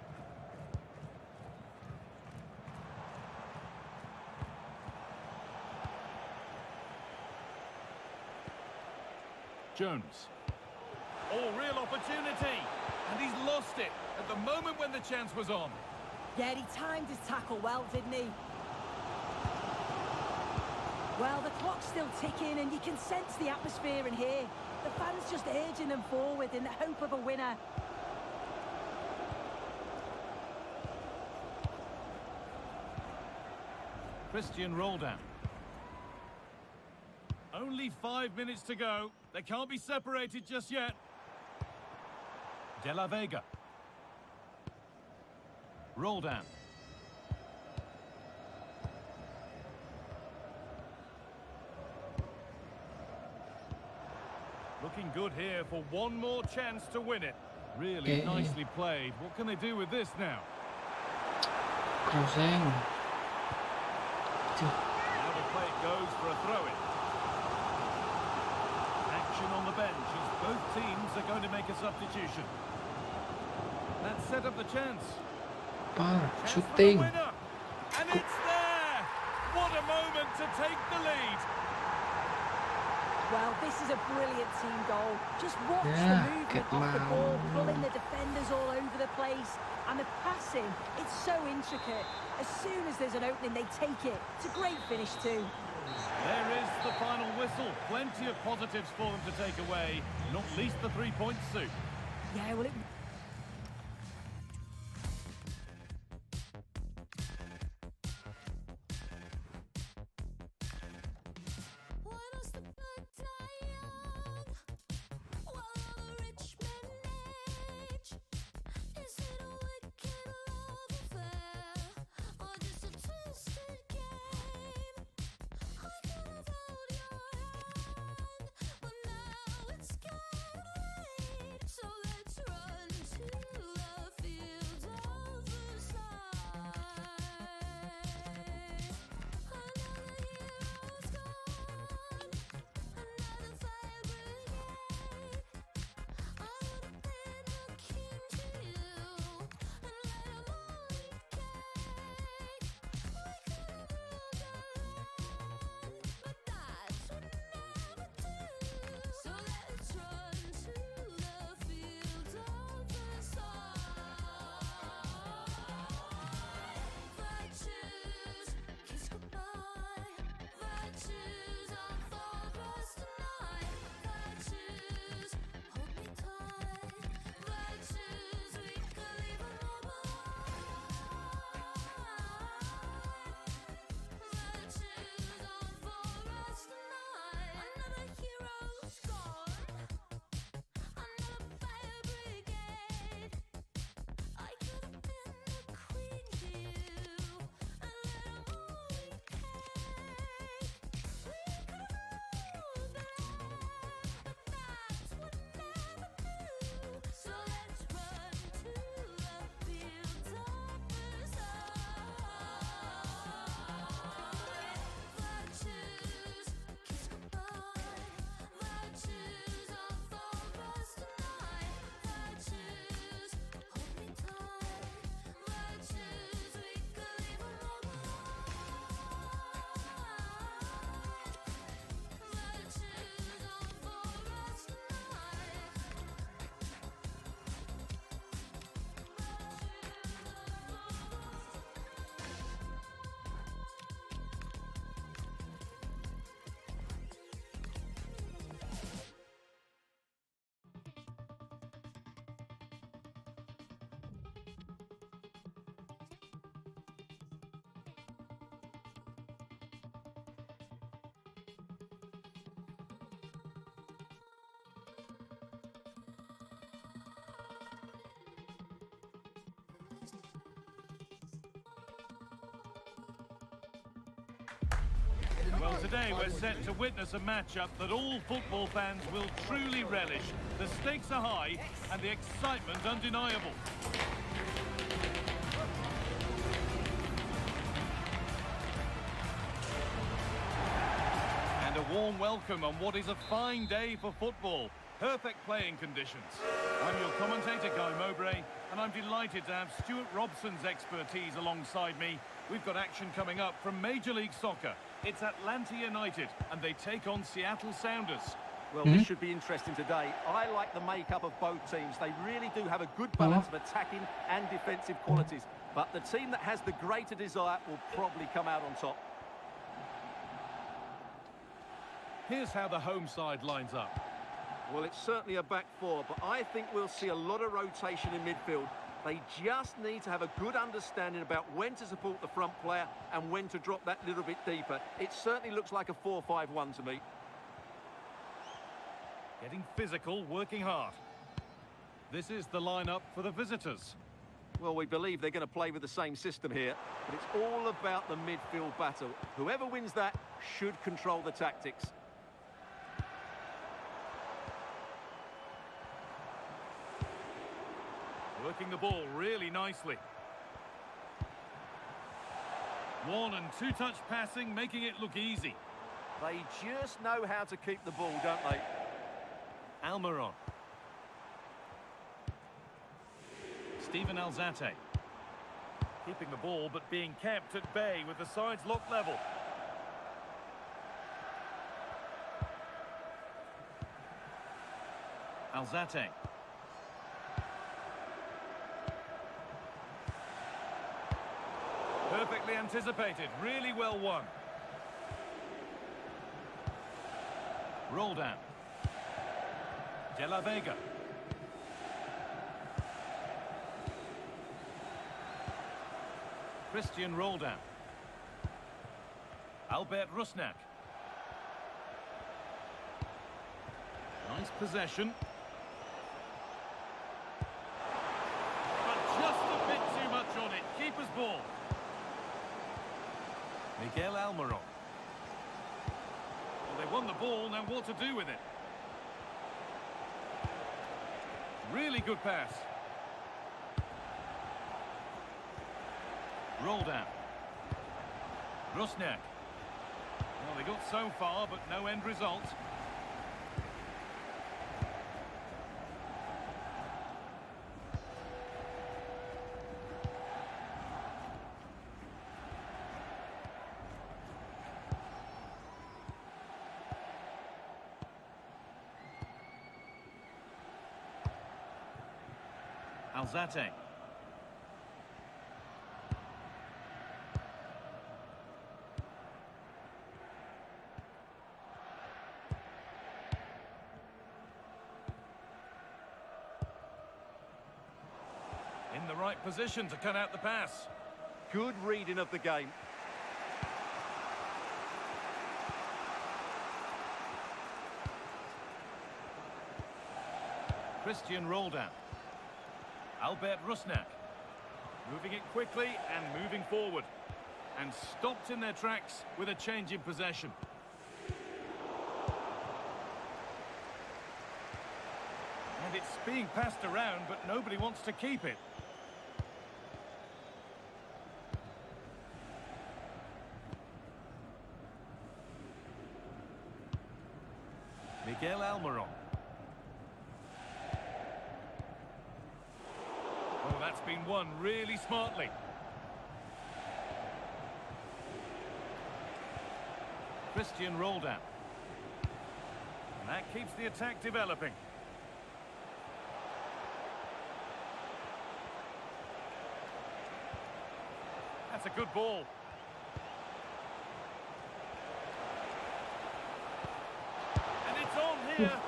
Jones. Oh, real opportunity. And he's lost it at the moment when the chance was on. Yeah, he timed his tackle well, didn't he? Well, the clock's still ticking and you can sense the atmosphere in here. The fans just urging them forward in the hope of a winner. Christian Roldan. Only 5 minutes to go. They can't be separated just yet. De La Vega. Roldan. Looking good here for one more chance to win it. Really nicely played. What can they do with this now? Crossing. Now the play goes for a throw-in. Action on the bench as both teams are going to make a substitution. That set up the chance. Chance for the Shooting. winner. And it's there! What a moment to take the lead. Well, this is a brilliant team goal. Just watch Yeah, the movement get off the ball, down. pulling the defenders all over the place. And the passing, it's so intricate. As soon as there's an opening, they take it. It's a great finish too. There is the final whistle. Plenty of positives for them to take away, not least the 3 points, Sue. Yeah, well, So let's run. Well, today we're set to witness a matchup that all football fans will truly relish. The stakes are high and the excitement undeniable. And a warm welcome on what is a fine day for football. Perfect playing conditions. I'm your commentator, Guy Mowbray, and I'm delighted to have Stuart Robson's expertise alongside me. We've got action coming up from Major League Soccer. It's Atlanta United, and they take on Seattle Sounders. Well, this should be interesting today. I like the makeup of both teams. They really do have a good balance of attacking and defensive qualities. But the team that has the greater desire will probably come out on top. Here's how the home side lines up. Well, it's certainly a back four, but I think we'll see a lot of rotation in midfield. They just need to have a good understanding about when to support the front player and when to drop that little bit deeper. It certainly looks like a 4-5-1 to me. Getting physical, working hard. This is the lineup for the visitors. Well, we believe they're going to play with the same system here, but it's all about the midfield battle. Whoever wins that should control the tactics. Working the ball really nicely. One and two touch passing, making it look easy. They just know how to keep the ball, don't they? Almiron. Steven Alzate. Keeping the ball but being kept at bay with the sides locked level. Alzate. Perfectly anticipated, really well won. Roldan. De La Vega. Christian Roldan. Albert Rusnak. Nice possession. But just a bit too much on it. Keeper's ball. Miguel Almiron. Well, they won the ball, now what to do with it? Really good pass. Roldan. Rusnak. Well, they got so far, but no end result. Alzate. In the right position to cut out the pass. Good reading of the game. Christian Roldan. Albert Rusnak. Moving it quickly and moving forward. And stopped in their tracks with a change in possession. And it's being passed around, but nobody wants to keep it. Miguel Almiron. Oh, that's been won really smartly. Christian Roldan. And that keeps the attack developing. That's a good ball. And it's on here,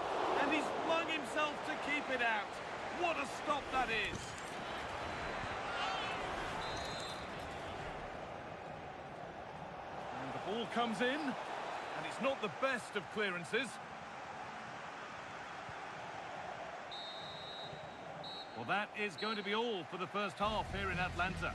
and he's flung himself to keep it out. What a stop that is. And the ball comes in, and it's not the best of clearances. Well, that is going to be all for the first half here in Atlanta.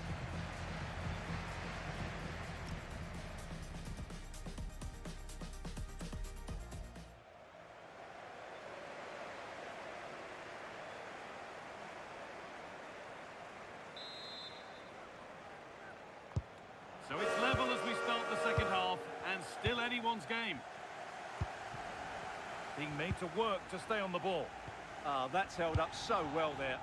still anyone's game. Being made to work to stay on the ball. Ah, that's held up so well there.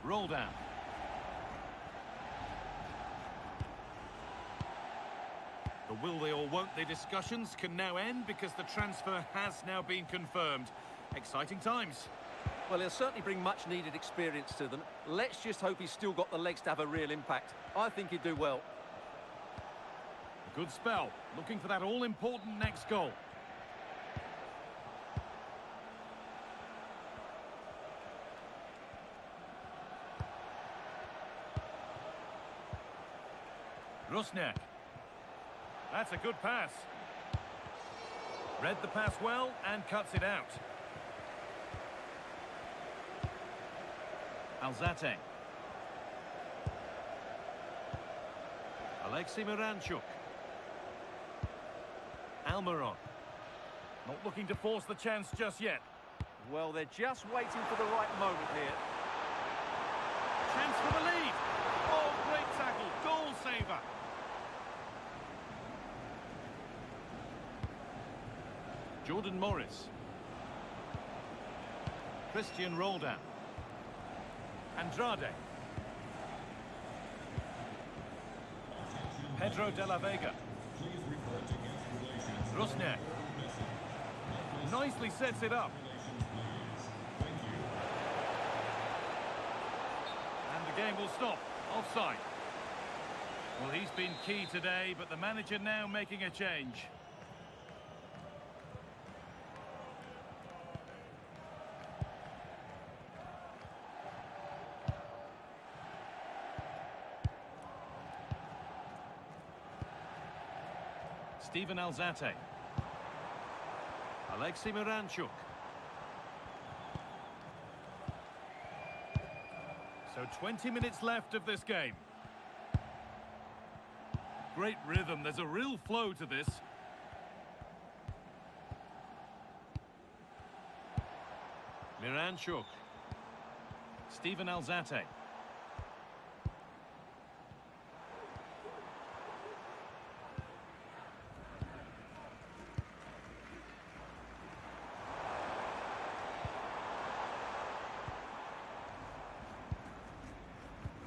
Roll down. The will they or won't they discussions can now end because the transfer has now been confirmed. Exciting times. Well, he'll certainly bring much needed experience to them. Let's just hope he's still got the legs to have a real impact. I think he'd do well. Good spell. Looking for that all-important next goal. Rusnak. That's a good pass. Read the pass well and cuts it out. Alzate. Alexei Miranchuk. Almiron. Not looking to force the chance just yet. Well, they're just waiting for the right moment here. Chance for the lead. Oh, great tackle. Goal saver. Jordan Morris. Christian Roldan. Andrade. Pedro de la Vega. Rusnak. Nicely sets it up. And the game will stop. Offside. Well, he's been key today, but the manager now making a change. Steven Alzate. Alexei Miranchuk. So 20 minutes left of this game. Great rhythm. There's a real flow to this. Miranchuk. Steven Alzate.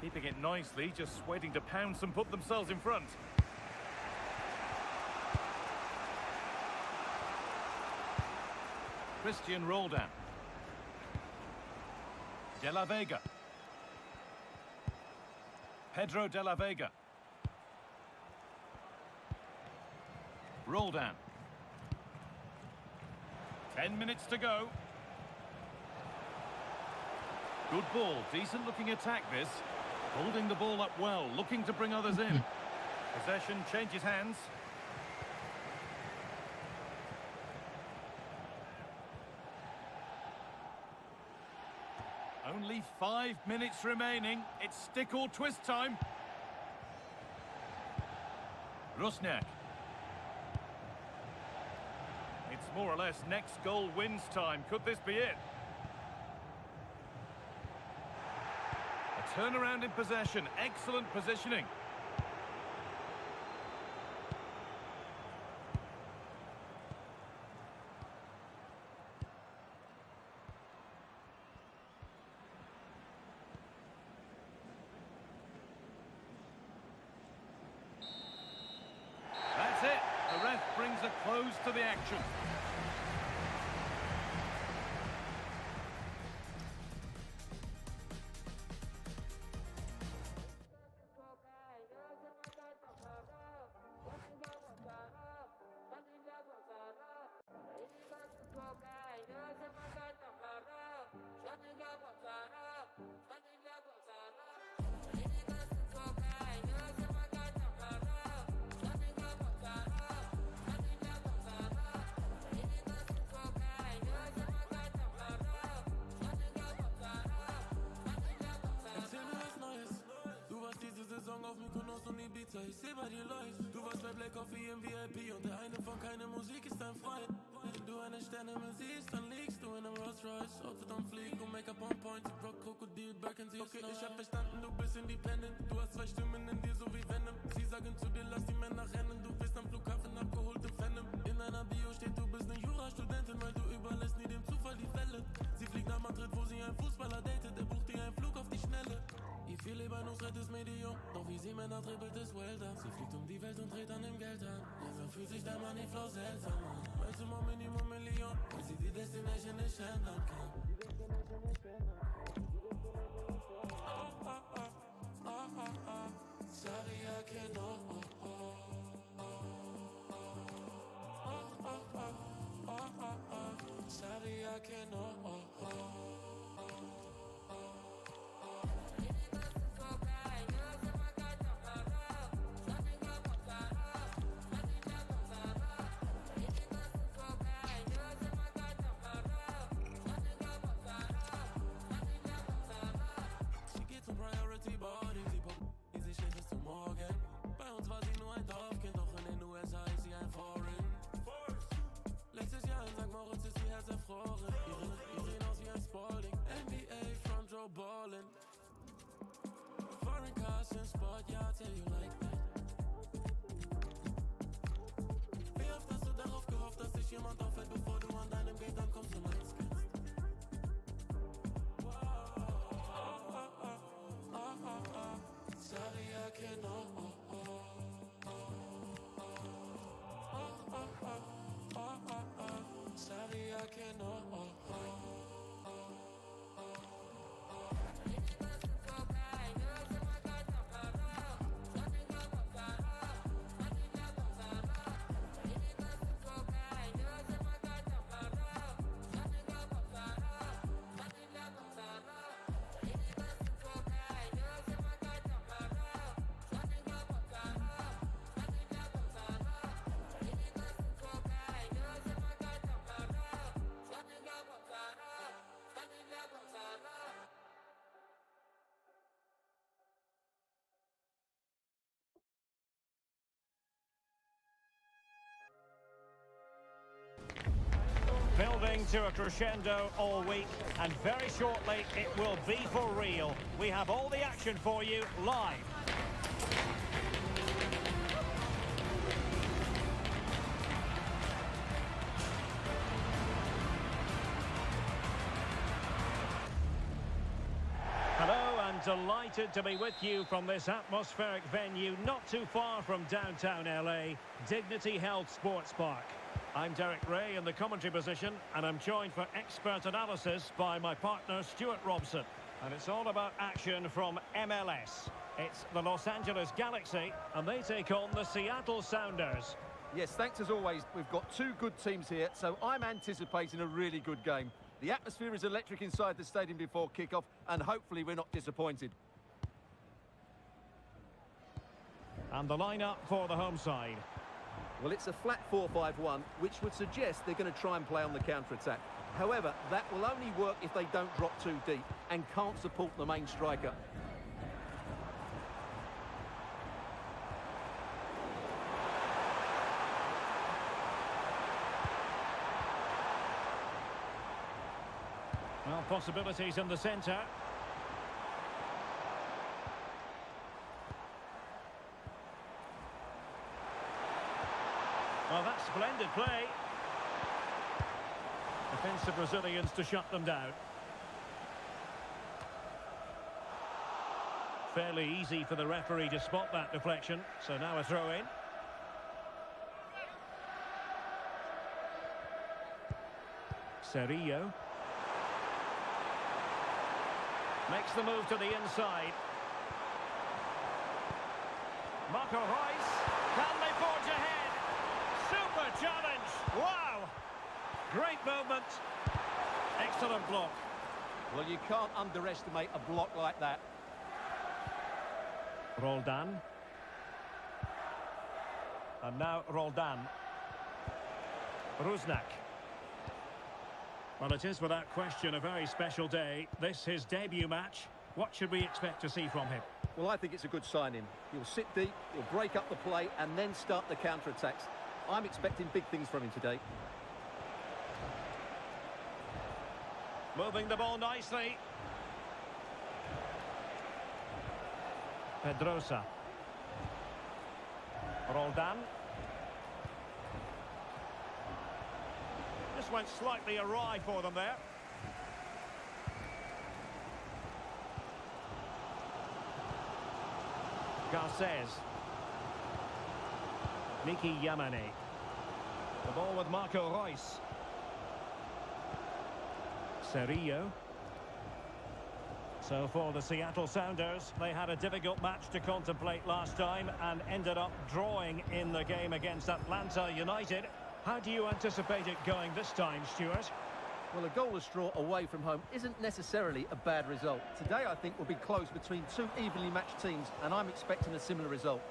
Keeping it nicely, just waiting to pounce and put themselves in front. Christian Roldan. De la Vega. Pedro de la Vega. Roldan. 10 minutes to go. Good ball, decent looking attack this. Holding the ball up well, looking to bring others in. Possession changes hands. Only 5 minutes remaining. It's stick or twist time. Rusnak. It's more or less next goal wins time. Could this be it? A turnaround in possession. Excellent positioning. That's it. The ref brings a close to the action. Auf Mykonos und Ibiza, ich seh bei dir live. Du warst bei Black Coffee im VIP und der eine von keine Musik ist dein Freund. Wenn du eine Sterne mehr siehst, dann du in einem Rolls Royce, Outfit am Fliegen und Make-up on point. Rock Krokodil, back in okay, ich hab verstanden, du bist independent. Du hast zwei Stimmen in dir, so wie Venom. Sie sagen zu dir, lass die Männer rennen. Du bist am Flughafen abgeholt im Phantom. In einer Bio steht, du bist eine Jurastudentin, weil du überlässt nie dem Zufall die Fälle. Sie fliegt nach Madrid, wo sie einen Fußballer datet. Er bucht ihr einen Flug auf die Schnelle. Ich viel lieber nur rettes Medium, doch wie sie Männer dribbelt es Welter. Sie fliegt um die Welt und dreht an dem Geld an. Langsam fühlt sich der Money Flow seltsam an. Maximum Minimum Million, weil sie die Destination nicht ändern kann. Oh, oh, oh, oh, oh, oh. Saria que no, oh, oh, oh, oh, oh, oh, oh, oh. Saria que no, oh, oh. Ballin'. Foreign cars and sport, yeah, I'll tell you like that. Wie oft hast du darauf gehofft, dass dich jemand auffällt, bevor du an deinem Gate ankommst und eins kennst? Oh, oh, oh, oh, oh, oh. Saria que no, oh, oh, oh, oh, oh, oh, oh. Saria que no, oh, oh. Building to a crescendo all week, and very shortly it will be for real. We have all the action for you live. Hello, and delighted to be with you from this atmospheric venue not too far from downtown LA, Dignity Health Sports Park. I'm Derek Ray in the commentary position, and I'm joined for expert analysis by my partner Stuart Robson. And it's all about action from MLS. It's the Los Angeles Galaxy, and they take on the Seattle Sounders. Yes, thanks as always. We've got two good teams here, so I'm anticipating a really good game. The atmosphere is electric inside the stadium before kickoff, and hopefully we're not disappointed. And the lineup for the home side. Well, it's a flat 4-5-1, which would suggest they're going to try and play on the counter-attack. However, that will only work if they don't drop too deep and can't support the main striker. Well, possibilities in the centre. Well, that's splendid play. Defensive Brazilians to shut them down. Fairly easy for the referee to spot that deflection. So now a throw in. Cerillo. Makes the move to the inside. Marco Reus. Can they forge ahead? Super challenge. Wow. Great movement. Excellent block. Well, you can't underestimate a block like that. Roldan. And now Roldan. Rusnak. Well, it is without question a very special day. This his debut match. What should we expect to see from him? Well, I think it's a good signing. He'll sit deep, he'll break up the play and then start the counter-attacks. I'm expecting big things from him today. Moving the ball nicely. Pedrosa. Roldan. This went slightly awry for them there. Garces. Miki Yamane. The ball with Marco Reus. Serillo. So for the Seattle Sounders, they had a difficult match to contemplate last time and ended up drawing in the game against Atlanta United. How do you anticipate it going this time, Stuart? Well, a goalless draw away from home isn't necessarily a bad result. Today, I think, will be close between two evenly matched teams, and I'm expecting a similar result.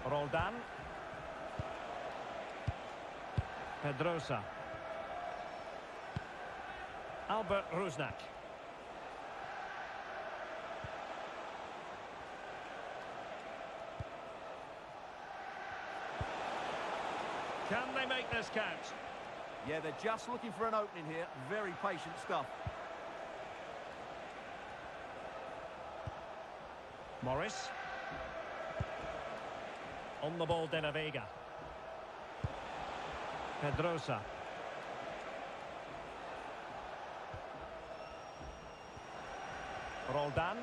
Roldan. Pedrosa. Albert Rusnak. Can they make this count? Yeah, they're just looking for an opening here. Very patient stuff. Morris. On the ball, De La Vega. Pedrosa. Roldan.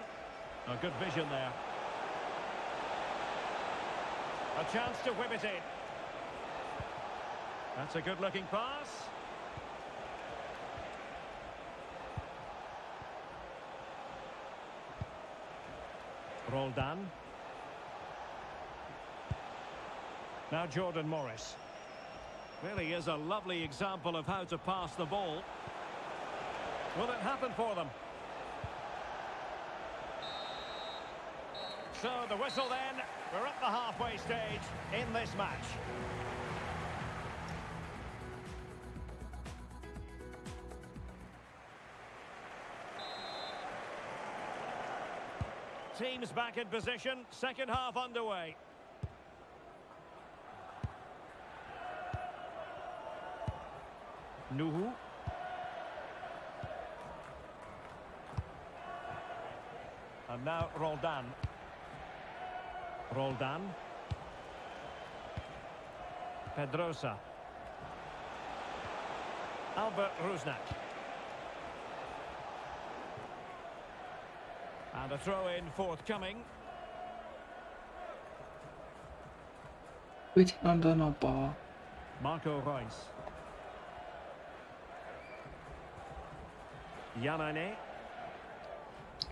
A good vision there. A chance to whip it in. That's a good-looking pass. Roldan. Now Jordan Morris. Really is a lovely example of how to pass the ball. Will it happen for them? So the whistle then. We're at the halfway stage in this match. Teams back in position, second half underway. Nuhu. And now Roldan. Roldan. Pedrosa. Albert Rusnak. And a throw-in forthcoming. Which nonton apa? Marco Reus. Yamane.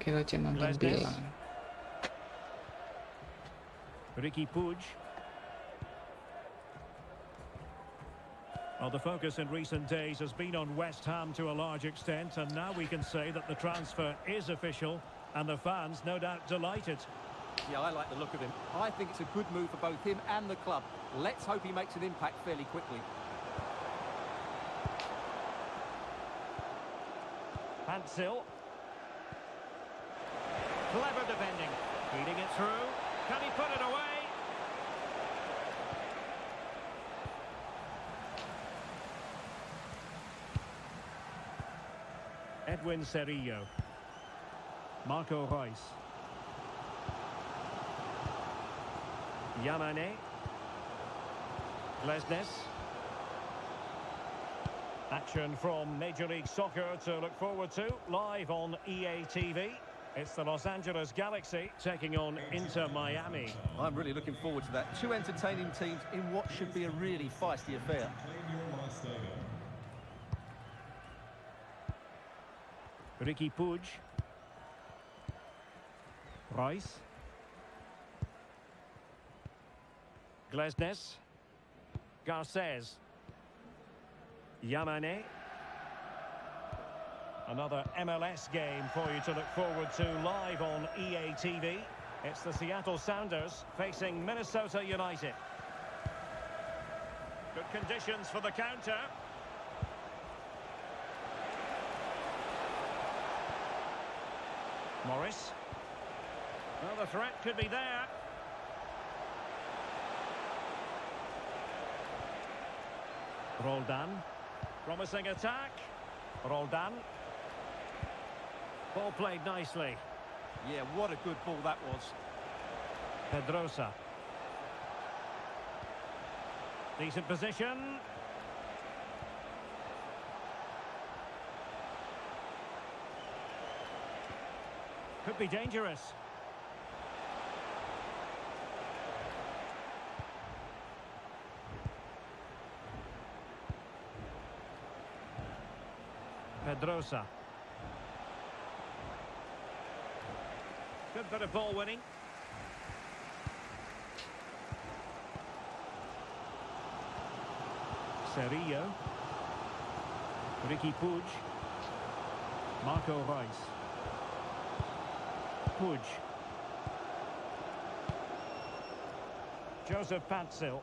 Kira nonton Glesnes. bilang. Ricky Puig. Well, the focus in recent days has been on West Ham to a large extent, and now we can say that the transfer is official, and the fans no doubt delighted. Yeah, I like the look of him. I think it's a good move for both him and the club. Let's hope he makes an impact fairly quickly. Hansel. Clever defending. Feeding it through. Can he put it away? Edwin Serillo. Marco Reus. Yamane. Glesnes. Action from Major League Soccer to look forward to live on EA TV. It's the Los Angeles Galaxy taking on Inter Miami. I'm really looking forward to that. Two entertaining teams in what should be a really feisty affair. Ricky Puig. Reus. Glesnes. Garces. Yamane. Another MLS game for you to look forward to live on EA TV. It's the Seattle Sounders facing Minnesota United. Good conditions for the counter. Morris. Well, the threat could be there. Roldan. Promising attack. Roldan. Ball played nicely. Yeah, what a good ball that was. Pedrosa. Decent position. Could be dangerous. Pedrosa. Good bit of ball winning. Serillo. Ricky Puig. Marco Reus. Puig. Joseph Patsil.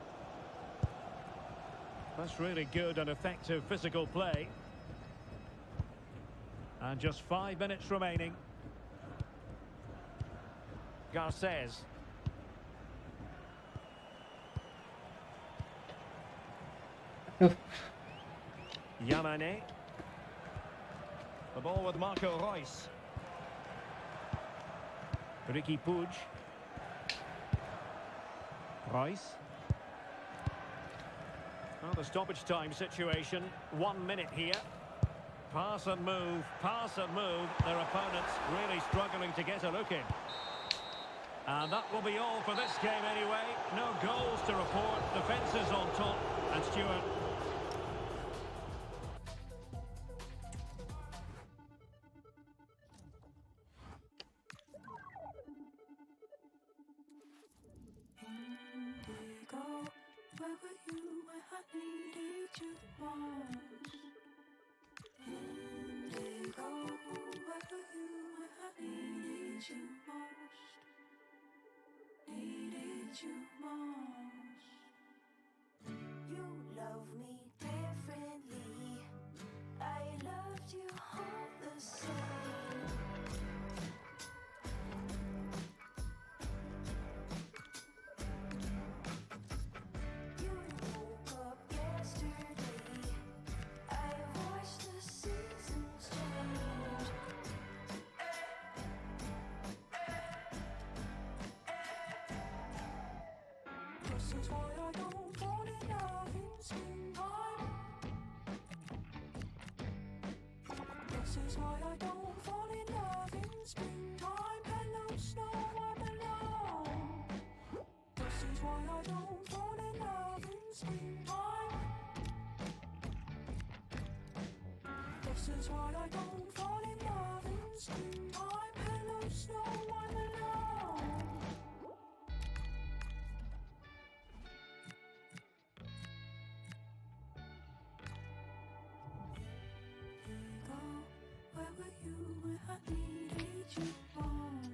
That's really good and effective physical play. And just 5 minutes remaining. Garces. Yamane. The ball with Marco Reus. Ricky Puig. Reus. Well, the stoppage time situation. 1 minute here. Pass and move, pass and move. Their opponents really struggling to get a look in. And that will be all for this game anyway. No goals to report. Defence is on top. And Stuart. Where were you when I needed you most? Indigo, where were you when I needed you most? Needed you most. You love me differently. I loved you all the same. You woke up yesterday. I watched the seasons change. This is why I don't fall in love in springtime. This is why I don't fall in love in springtime. Hello snow, I'm alone. This is why I don't fall in love in springtime. This is why I don't fall in love in springtime. Hello snow, I'm alone. Indigo, where were you when I needed you most?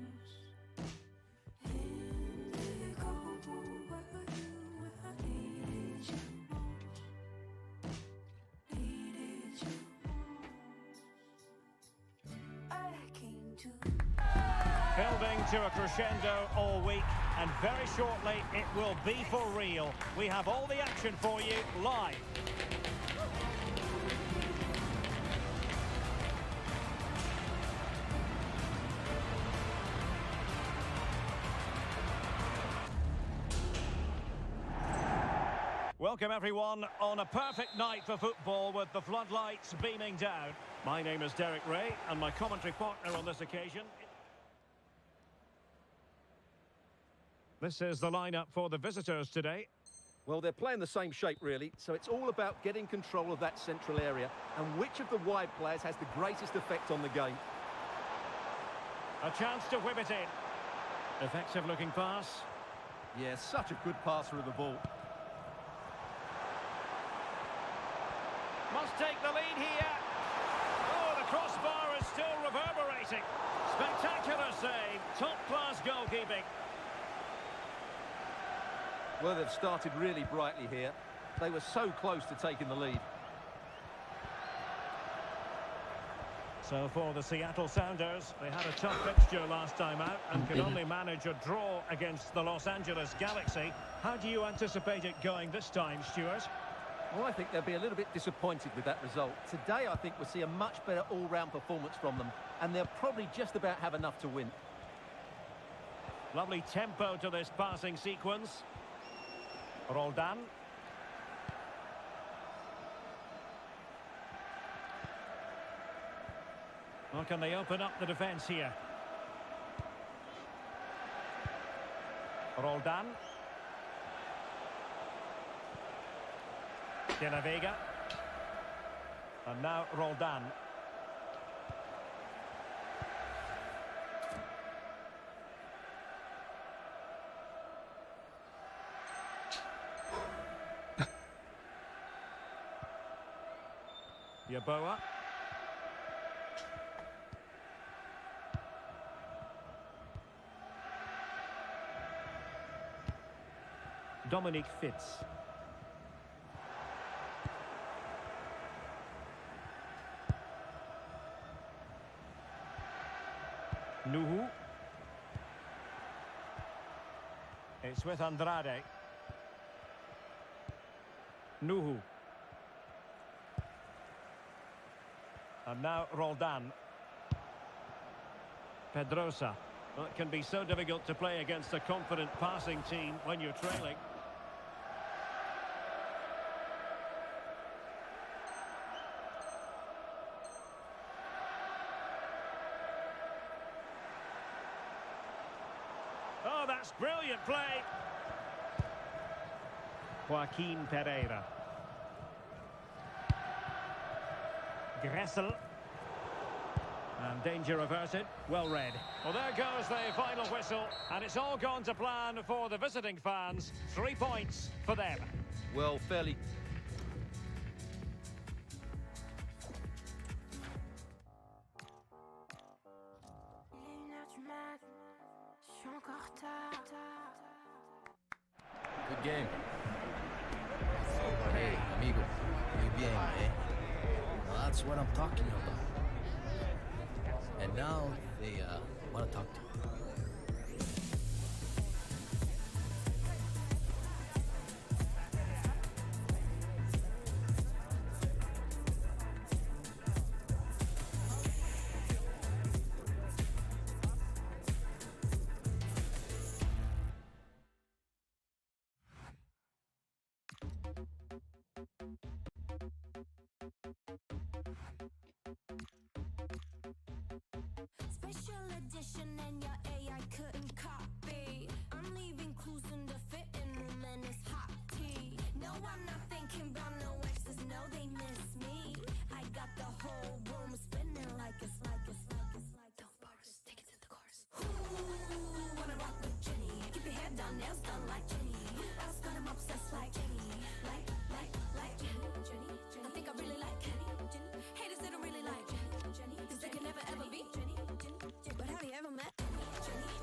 Indigo, where were you when I needed you most? Needed you most. I came to Building to a crescendo all week, and very shortly it will be for real. We have all the action for you live. Welcome everyone on a perfect night for football with the floodlights beaming down. My name is Derek Ray and my commentary partner on this occasion. This is the lineup for the visitors today. Well, they're playing the same shape, really, so it's all about getting control of that central area and which of the wide players has the greatest effect on the game. A chance to whip it in. Effective looking pass. Yeah, such a good passer of the ball. Must take the lead here. Oh, the crossbar is still reverberating. Spectacular save. Top-class goalkeeping. Well, they've started really brightly here. They were so close to taking the lead. So for the Seattle Sounders, they had a tough fixture last time out and could only manage a draw against the Los Angeles Galaxy. How do you anticipate it going this time, Stuart? Well, I think they'll be a little bit disappointed with that result. Today, I think we'll see a much better all-round performance from them, and they'll probably just about have enough to win. Lovely tempo to this passing sequence. Roldan. Well, can they open up the defence here? Roldan. De La Vega. And now Roldan. Yaboa. Dominic Fitz. Nuhu. It's with Andrade. Nuhu. And now Roldan. Pedrosa. Well, it can be so difficult to play against a confident passing team when you're trailing. Oh, that's brilliant play. Joaquin Pereira. Gressel. And danger averted. Well read. Well, there goes the final whistle. And it's all gone to plan for the visiting fans. 3 points for them. Well, fairly... Good game. Hey, amigo. Muy bien, eh? Well, that's what I'm talking about. And now they want to talk to me. Special edition and your AI couldn't copy. I'm leaving clues in the fitting room and it's hot tea. No, I'm not thinking about no exes, no, they miss me. I got the whole room spinning like it's Don't bars, take it to the chorus. Ooh, wanna rock with Jenny. Keep your head down, nails done like Jenny. Else got him obsessed like Jenny. Like Jenny. I think I really like Jenny. Haters, they don't really like Jenny. Cause they can never ever be Jenny. But have you ever met Jenny?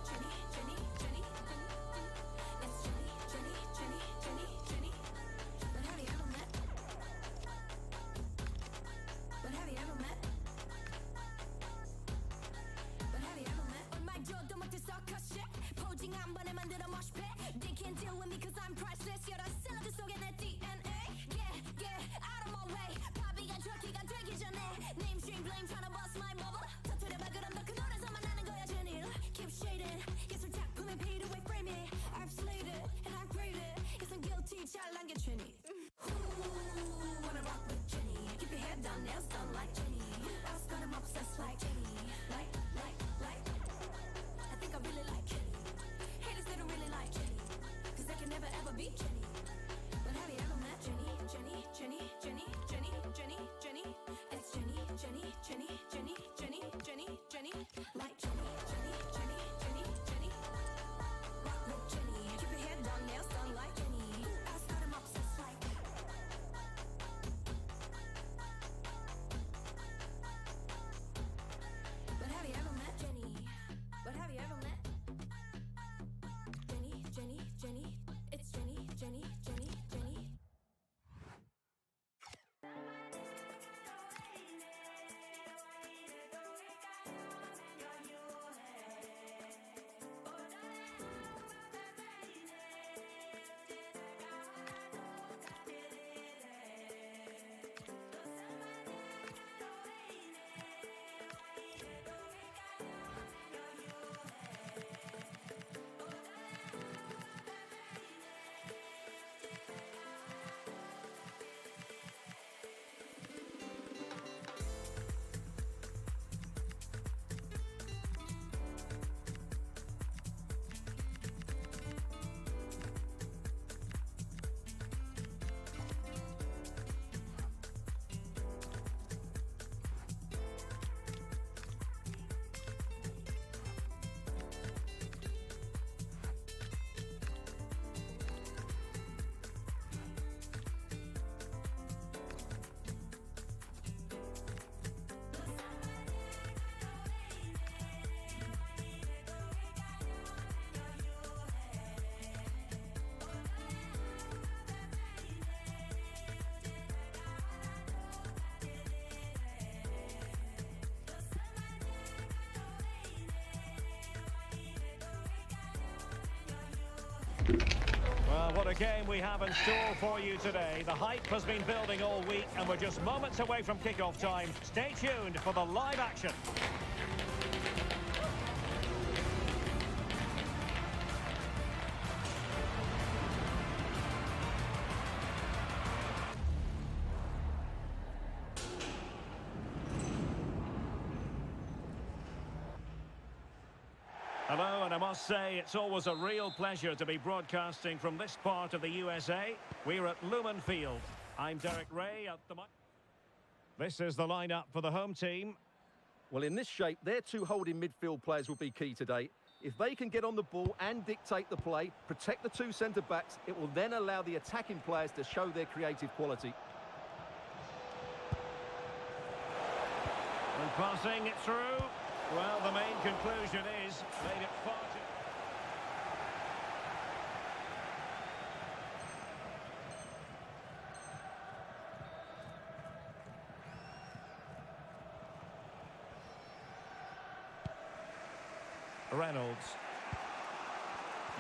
Well, what a game we have in store for you today. The hype has been building all week, and we're just moments away from kickoff time. Stay tuned for the live action. Hello, and I must say it's always a real pleasure to be broadcasting from this part of the USA. We're at Lumen Field. I'm Derek Ray at the mic. This is the lineup for the home team. Well, in this shape, their two holding midfield players will be key today. If they can get on the ball and dictate the play, protect the two centre-backs, it will then allow the attacking players to show their creative quality. And passing it through. Well, the main conclusion is made it far too... Reynolds.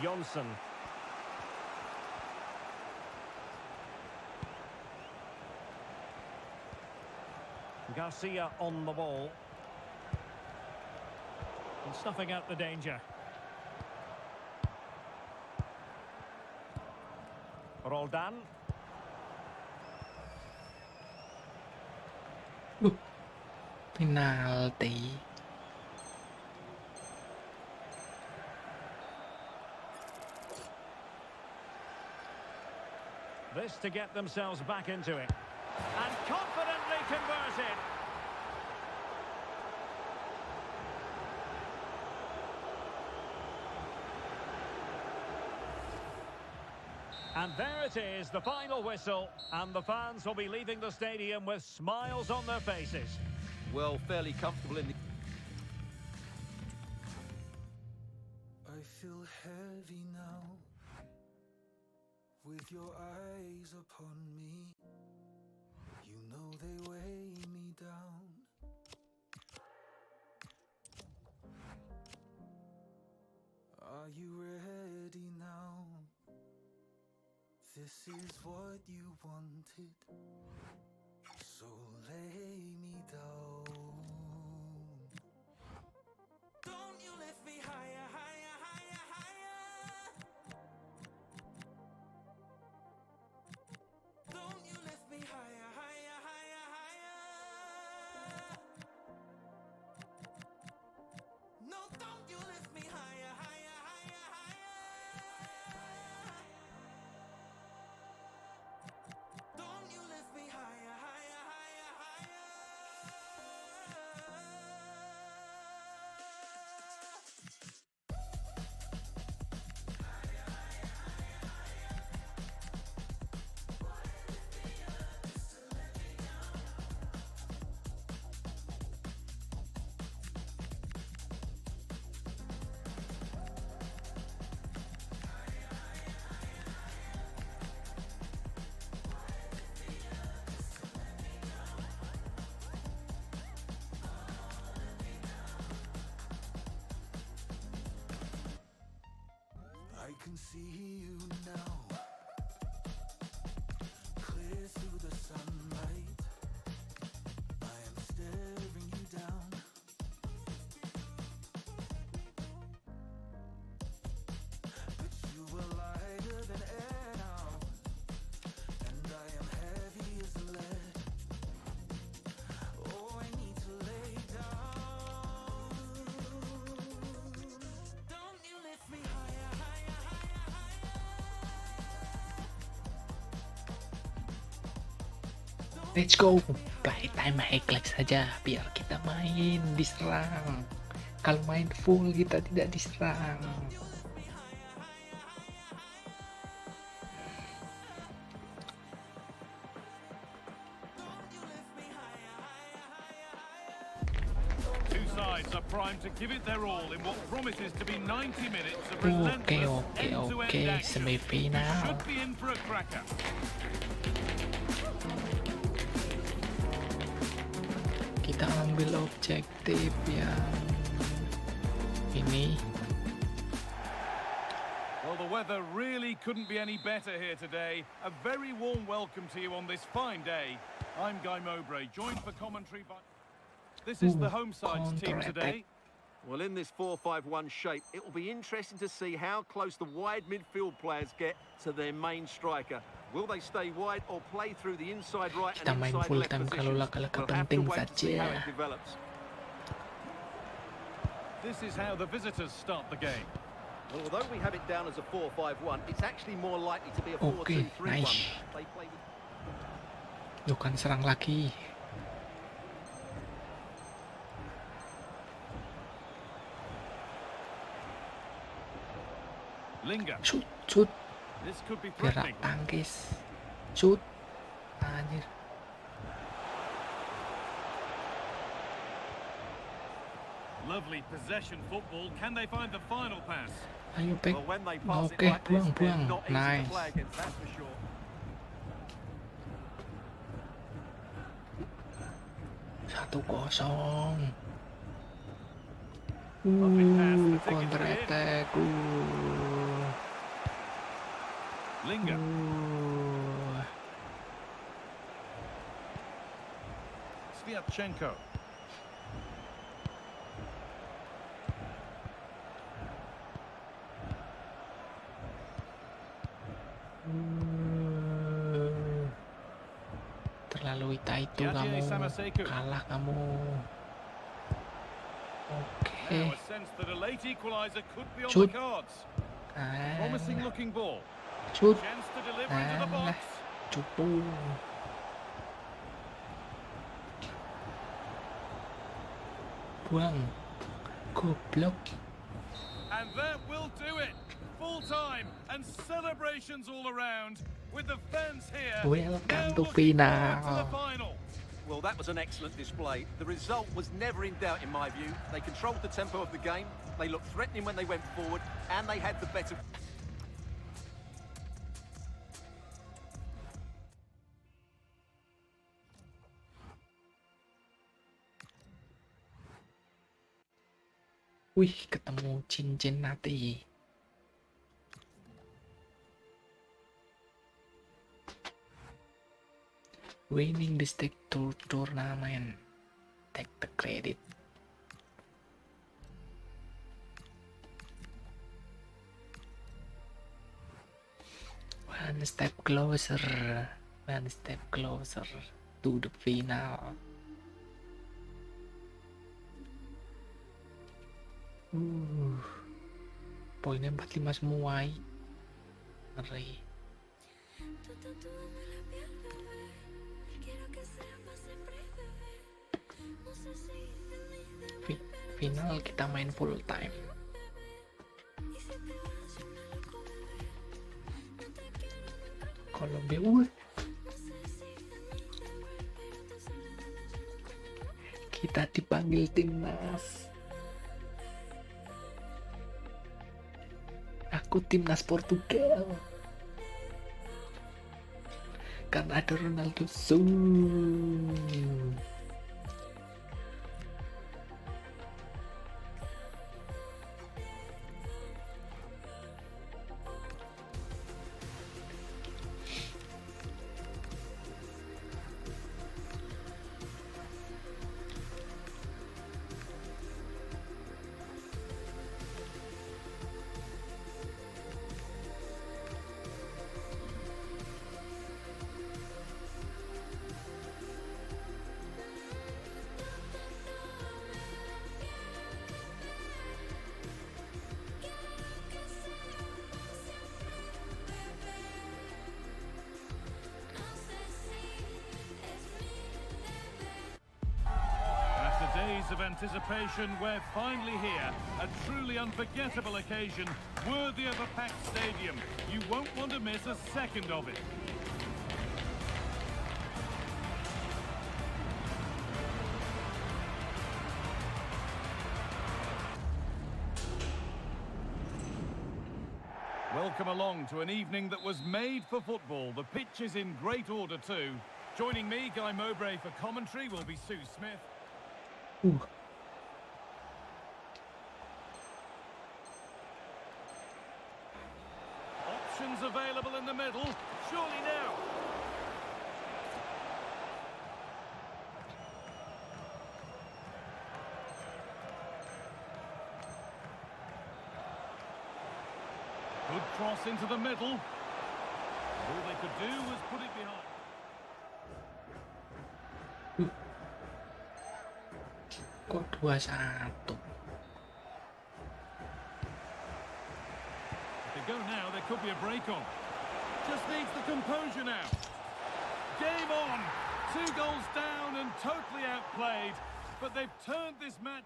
Jonsson. Garcia on the ball. And snuffing out the danger. Roldan. Penalti. This to get themselves back into it. And confidently converted. And there it is, the final whistle, and the fans will be leaving the stadium with smiles on their faces. Well, fairly comfortable in the... I feel heavy now, with your eyes upon me. You know they weigh me down. Are you ready now? This is what you wanted, so lay me down. Don't you lift me higher, higher, higher, higher. Don't you lift me higher, higher, higher, higher. No, don't you lift me higher, higher, higher, higher. Don't you lift me higher, higher, higher, higher. I can see you now, clear through the sunlight. I am staring you down. But you are lighter than air now, and I am heavy as lead. Oh, I need to lay down. Don't you lift me higher, higher, higher, higher. Let's go. Play time high-click saja biar kita main diserang. Kalau main full kita tidak diserang. Two sides are primed to give it their all in what promises to be 90 minutes of Oke, relentless oke, end-to-end oke. action. Semifinal. Should be in for a cracker. Kita ambil objektif yang ini. Well, the weather really couldn't be any better here today. A very warm welcome to you on this fine day. I'm Guy Mowbray, joined for commentary by... This is the home side's team today. Well, in this 4-5-1 shape, it will be interesting to see how close the wide midfield players get to their main striker. Will they stay wide or play through the inside right Kita and main inside full left time kalau positions? laga-laga We'll have to penting wait to see how saja. it develops. This is how the visitors start the game. Well, although we have it down as a 4-5-1, it's actually more likely to be a 4-2-3-1. Oke, nice. They play with... Yuk kan serang lagi. Linger. Shoot, shoot. This could be Gerak threatening. tangkis. Shoot. Anjir. Lovely possession football. Can they find the final pass? Ayo, Pek. Well, when they pass Oke, it like this, buang, they're buang. not easy Nice. to play against, that's for sure. Satu kosong. Lovely pass, the ticket Counter in. attack. Linger. Sviatchenko. Terlalu itu Yaje kamu. Samaseku. Kalah kamu. Oke. Now a sense that a late equaliser could be on Shoot. the cards. Ah, Promising looking ball. shoot. Chance to deliver into the Alah, box. cupu. Buang. Goblok. And that will do it. Full time and celebrations all around with the fans here. Welcome now to looking forward to final. the final. Well, that was an excellent display. The result was never in doubt, in my view. They controlled the tempo of the game, they looked threatening when they went forward, and they had the better... Wih, ketemu cincin nanti. Winning the stake tournament. Take the credit. One step closer. One step closer to the final. Poinnya 45 semua. Ngeri. Final kita main full time. Kalau kita dipanggil timnas. Aku timnas Portugal. Karena ada Ronaldo. Days of anticipation, we're finally here. A truly unforgettable occasion, worthy of a packed stadium. You won't want to miss a second of it. Welcome along to an evening that was made for football. The pitch is in great order too. Joining me, Guy Mowbray, for commentary will be Sue Smith. Options available in the middle. Surely now. Good cross into the middle. All they could do was put it behind. Kok 2-1? If they go now, there could be a break on. Just needs the composure now. Game on. 2 goals down and totally outplayed. But they've turned this match...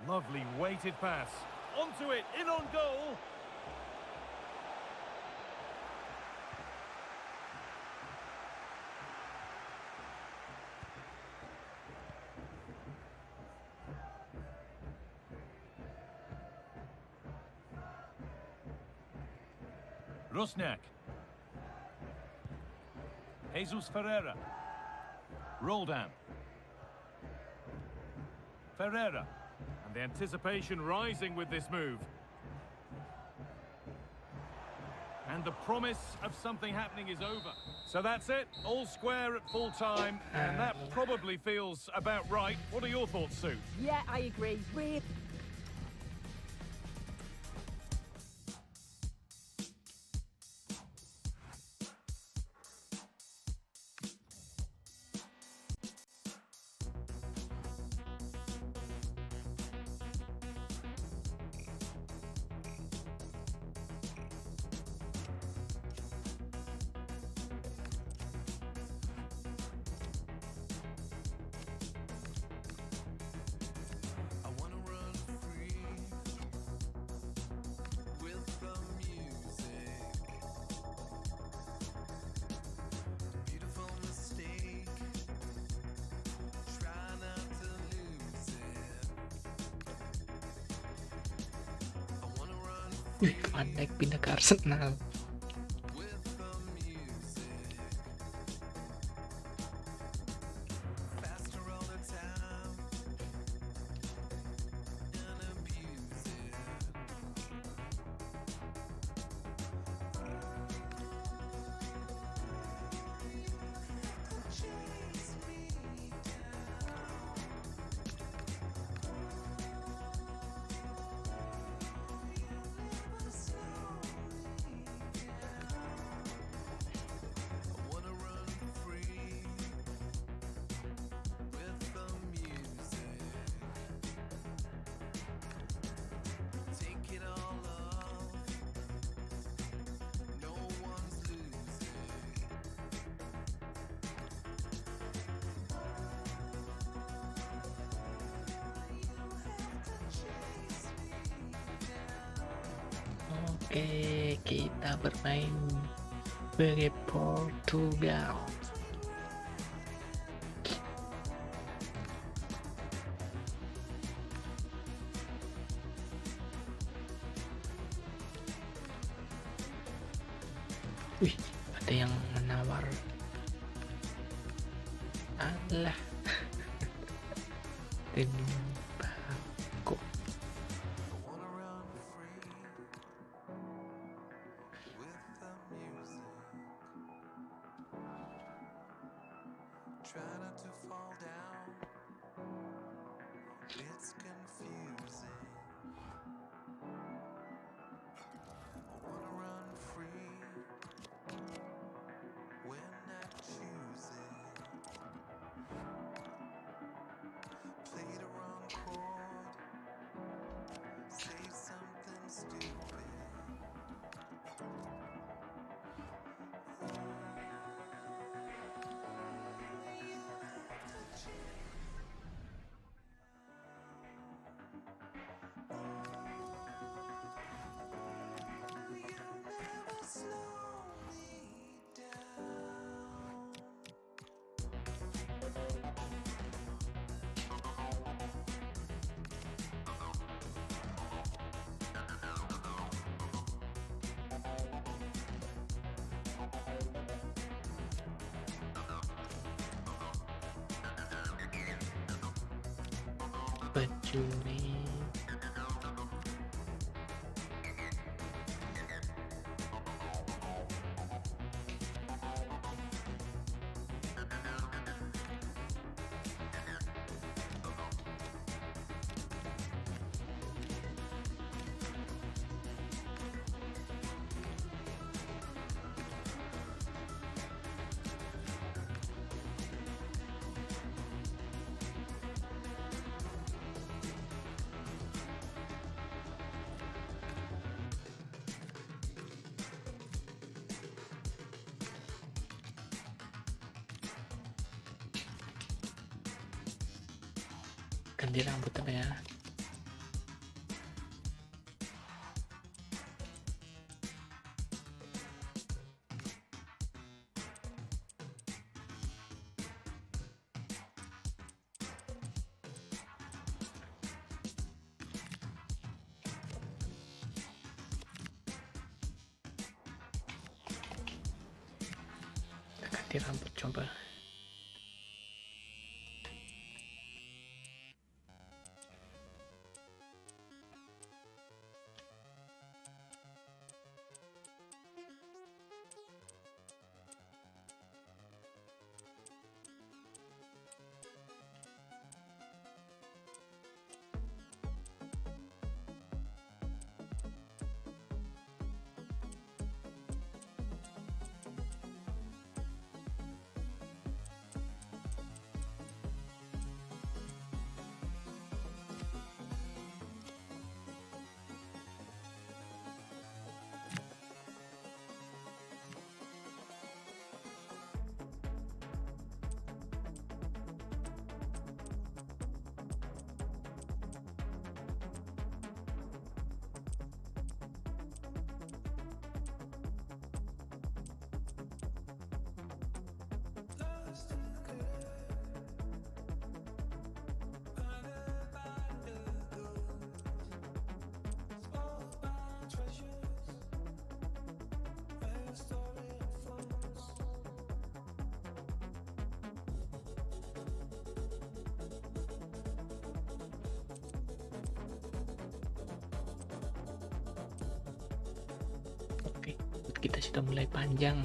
Lovely weighted pass. Onto it, in on goal. Rusnak. Jesus Ferreira. Roldan. Ferreira. And the anticipation rising with this move. And the promise of something happening is over. So that's it, all square at full time, and that probably feels about right. What are your thoughts, Sue? Yeah, I agree. Wih, Van Dijk pindah ke Arsenal. Oke, kita bermain bagi Portugal. Wih, ada yang menawar. Alah. Tim bako. Try not to fall down. It's confusing. I wanna run free when I choose it. Play the wrong chord. Say something stupid. you, man. Ganti rambut apa ya? Ganti rambut coba. Oke, kita sudah mulai panjang.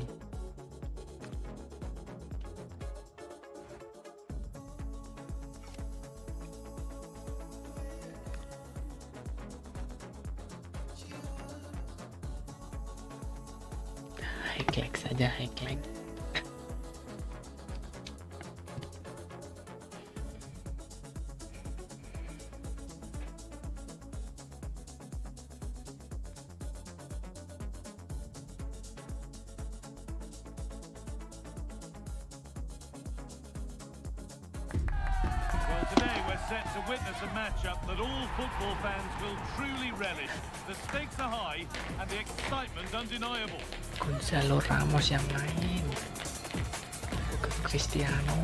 Highlight saja, highlight. Well, today we're set to witness a matchup that all football fans will truly relish. The stakes are high and the excitement undeniable. Gonzalo Ramos yang main, bukan Cristiano.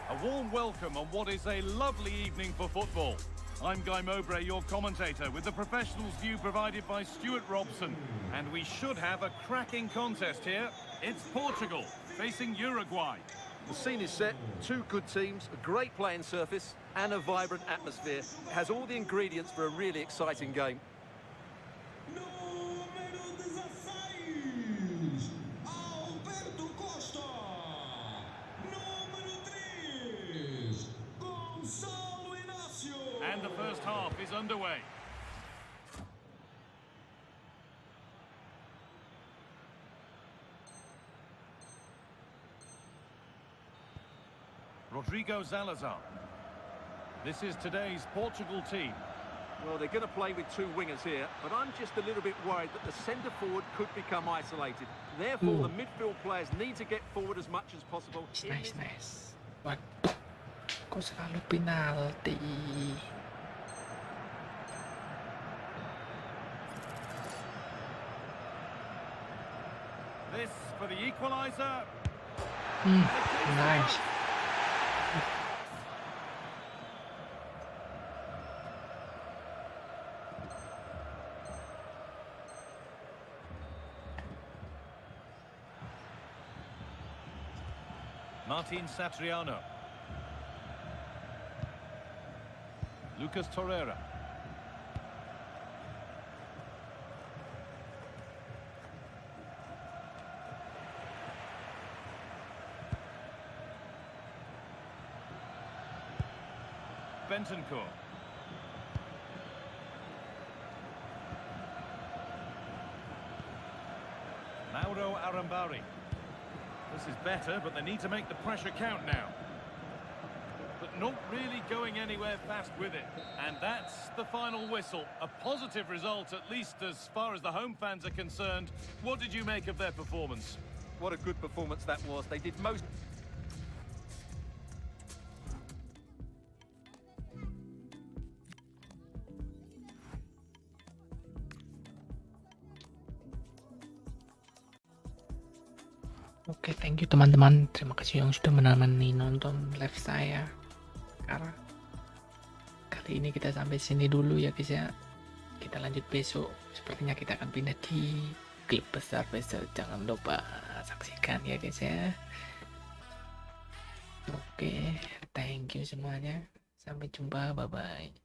A warm welcome on what is a lovely evening for football. I'm Guy Mowbray, your commentator, with the professionals' view provided by Stuart Robson. And we should have a cracking contest here. It's Portugal facing Uruguay. The scene is set, two good teams, a great playing surface and a vibrant atmosphere. It has all the ingredients for a really exciting game. And the first half is underway. Rodrigo Salazar. This is today's Portugal team. Well, they're going to play with two wingers here, but I'm just a little bit worried that the centre-forward could become isolated. Therefore, the midfield players need to get forward as much as possible. Nice. What? Kok selalu penalti? This for the equaliser. Nice. Martin Satriano. Lucas Torreira. Bentoncourt. Mauro Arambari. This is better, but they need to make the pressure count now. But not really going anywhere fast with it. And that's the final whistle. A positive result, at least as far as the home fans are concerned. What did you make of their performance? What a good performance that was. They did most... Oke, thank you teman-teman. Terima kasih yang sudah menemani nonton live saya. Karena kali ini kita sampai sini dulu ya guys ya. Kita lanjut besok. Sepertinya kita akan pindah di klub besar besok. Jangan lupa saksikan ya guys ya. Oke, thank you semuanya. Sampai jumpa, bye bye.